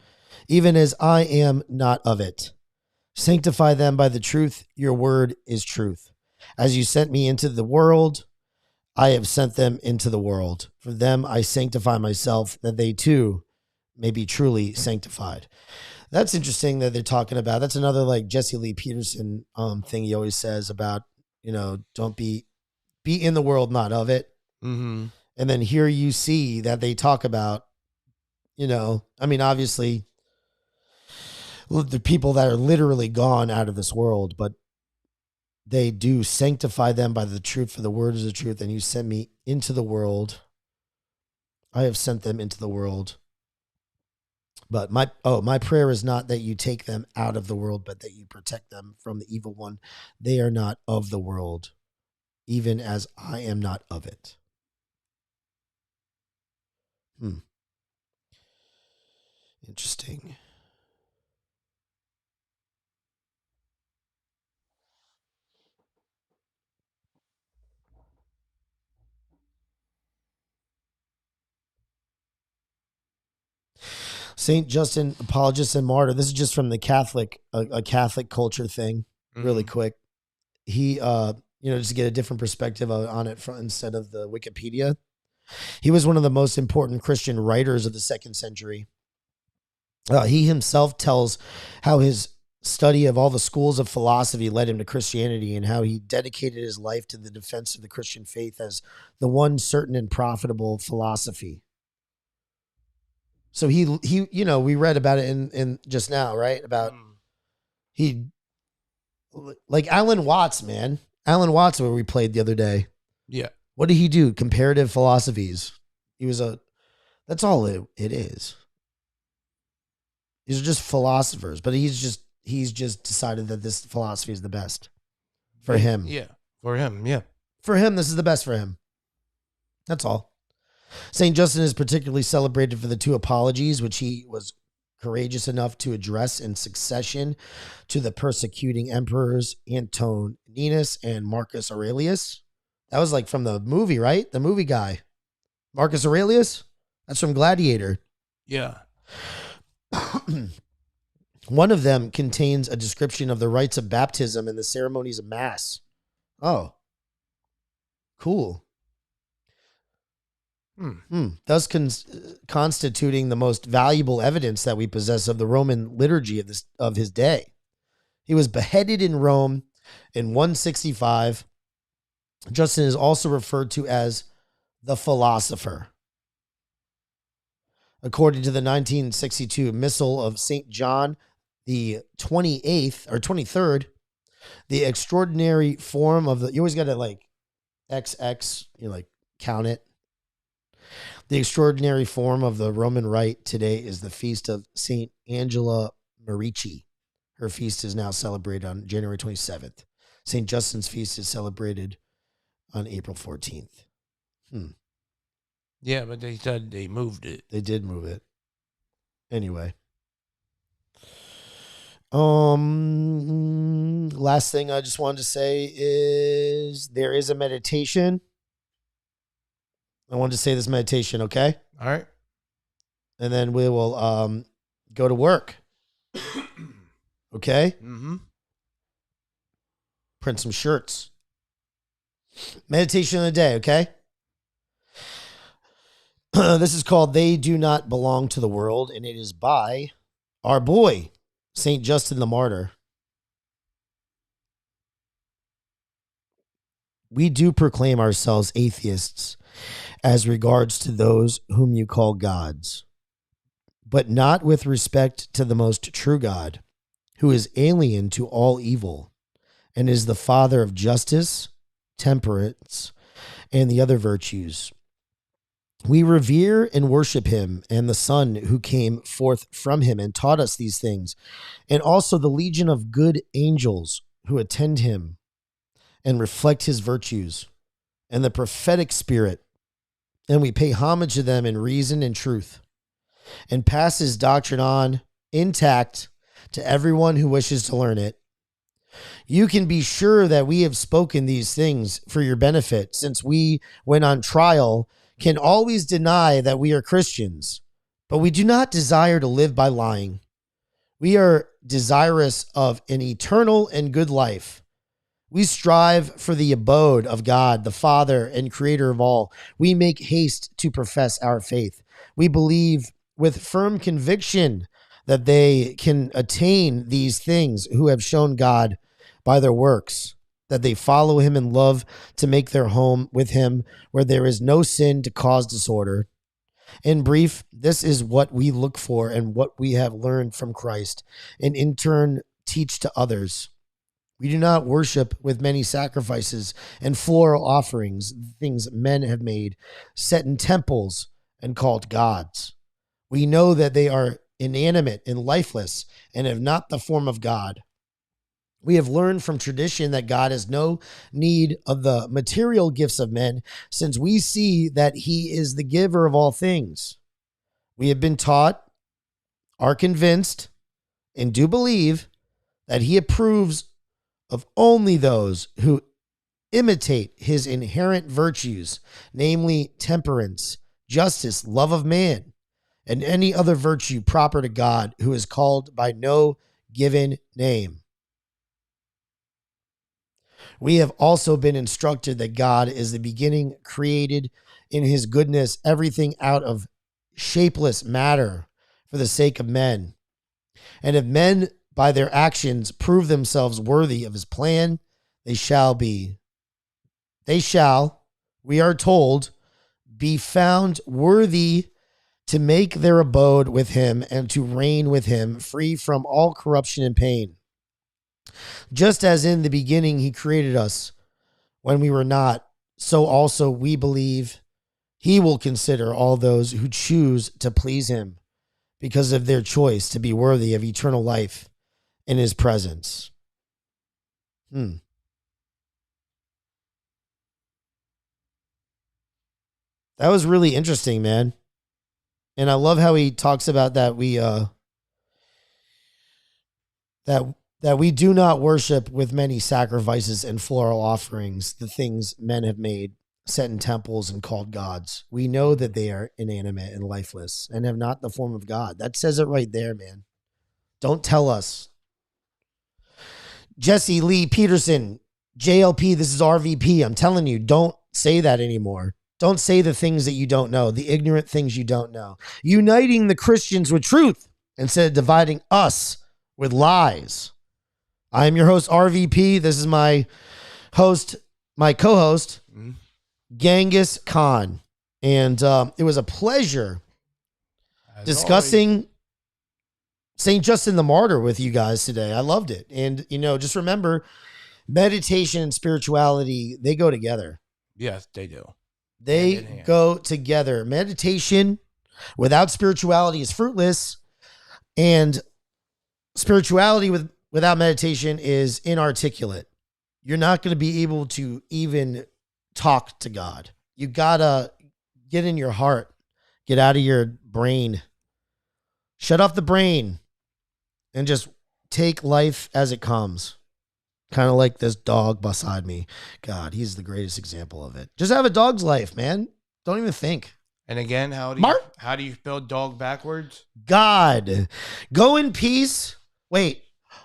even as I am not of it. Sanctify them by the truth. Your word is truth. As you sent me into the world, I have sent them into the world. For them I sanctify myself, that they too may be truly sanctified. That's interesting that they're talking about. That's another like Jesse Lee Peterson thing he always says about, don't be in the world, not of it. Mm-hmm. And then here you see that they talk about, obviously the people that are literally gone out of this world, but they do sanctify them by the truth, for the word is the truth. And you sent me into the world. I have sent them into the world. But my prayer is not that you take them out of the world, but that you protect them from the evil one. They are not of the world, even as I am not of it. Interesting. Saint Justin, Apologist and Martyr. This is just from the Catholic, a Catholic culture thing, really quick. He, just to get a different perspective on it instead of the Wikipedia. He was one of the most important Christian writers of the 2nd century. He himself tells how his study of all the schools of philosophy led him to Christianity, and how he dedicated his life to the defense of the Christian faith as the one certain and profitable philosophy. So he, we read about it in just now, right? About like Alan Watts, man. Alan Watts, where we played the other day. Yeah. What did he do? Comparative philosophies. That's all it is. These are just philosophers, but he's just decided that this philosophy is the best for him. Yeah. For him. Yeah. For him, this is the best for him. That's all. St. Justin is particularly celebrated for the 2 apologies, which he was courageous enough to address in succession to the persecuting emperors Antoninus and Marcus Aurelius. That was like from the movie, right? The movie guy. Marcus Aurelius? That's from Gladiator. Yeah. One of them contains a description of the rites of baptism and the ceremonies of Mass. Oh, cool. Thus constituting the most valuable evidence that we possess of the Roman liturgy of his day. He was beheaded in Rome in 165. Justin is also referred to as the philosopher. According to the 1962 Missal of St. John, the 28th or 23rd, the extraordinary form of the, you always got to like XX, you like count it. The extraordinary form of the Roman rite today is the feast of St. Angela Merici. Her feast is now celebrated on January 27th. St. Justin's feast is celebrated on April 14th. Yeah, but they said they moved it. They did move it. Anyway. Last thing I just wanted to say is there is a meditation. I wanted to say this meditation, okay? All right. And then we will go to work. Okay? Mm-hmm. Print some shirts. Meditation of the day, okay? This is called They Do Not Belong to the World, and it is by our boy, St. Justin the Martyr. We do proclaim ourselves atheists as regards to those whom you call gods, but not with respect to the most true God, who is alien to all evil and is the Father of justice, temperance, and the other virtues. We revere and worship him and the Son who came forth from him and taught us these things, and also the legion of good angels who attend him and reflect his virtues, and the prophetic spirit, and we pay homage to them in reason and truth, and pass his doctrine on intact to everyone who wishes to learn it. You can be sure that we have spoken these things for your benefit, since we, when on trial, can always deny that we are Christians, but we do not desire to live by lying. We are desirous of an eternal and good life. We strive for the abode of God, the Father and Creator of all. We make haste to profess our faith. We believe with firm conviction that they can attain these things who have shown God by their works, that they follow him in love to make their home with him where there is no sin to cause disorder. In brief, this is what we look for and what we have learned from Christ, and in turn teach to others. We do not worship with many sacrifices and floral offerings, things men have made, set in temples and called gods. We know that they are inanimate and lifeless and have not the form of God. We have learned from tradition that God has no need of the material gifts of men, since we see that he is the giver of all things. We have been taught, are convinced, and do believe that he approves of only those who imitate his inherent virtues, namely temperance, justice, love of man, and any other virtue proper to God, who is called by no given name. We have also been instructed that God is the beginning, created in his goodness everything out of shapeless matter for the sake of men. And if men by their actions prove themselves worthy of his plan, they shall, we are told, be found worthy to make their abode with him and to reign with him, free from all corruption and pain. Just as in the beginning he created us when we were not, so also we believe he will consider all those who choose to please him because of their choice to be worthy of eternal life in his presence. That was really interesting, man. And I love how he talks about that we that we do not worship with many sacrifices and floral offerings the things men have made, set in temples and called gods. We know that they are inanimate and lifeless and have not the form of God. That says it right there, man. Don't tell us. Jesse Lee Peterson, JLP, this is RVP. I'm telling you, don't say that anymore. Don't say the things that you don't know, the ignorant things you don't know. Uniting the Christians with truth instead of dividing us with lies. I am your host, RVP. This is my host, my co-host, Genghis Khan. And it was a pleasure discussing St. Justin the Martyr with you guys today. I loved it. And, just remember, meditation and spirituality, they go together. Yes, they do. They go together. Meditation without spirituality is fruitless. And spirituality without meditation is inarticulate. You're not going to be able to even talk to God. You got to get in your heart. Get out of your brain. Shut off the brain and just take life as it comes. Kind of like this dog beside me. God, he's the greatest example of it. Just have a dog's life, man. Don't even think. And again, how do you spell dog backwards? God. Go in peace. Wait,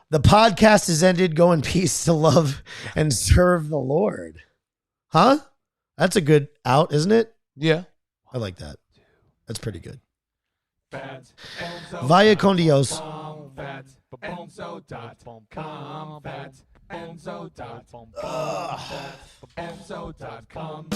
the podcast has ended. Go in peace to love and serve the Lord. Huh? That's a good out, isn't it? Yeah. I like that. That's pretty good. Vaya con Dios. ENZO.com. ENZO.com.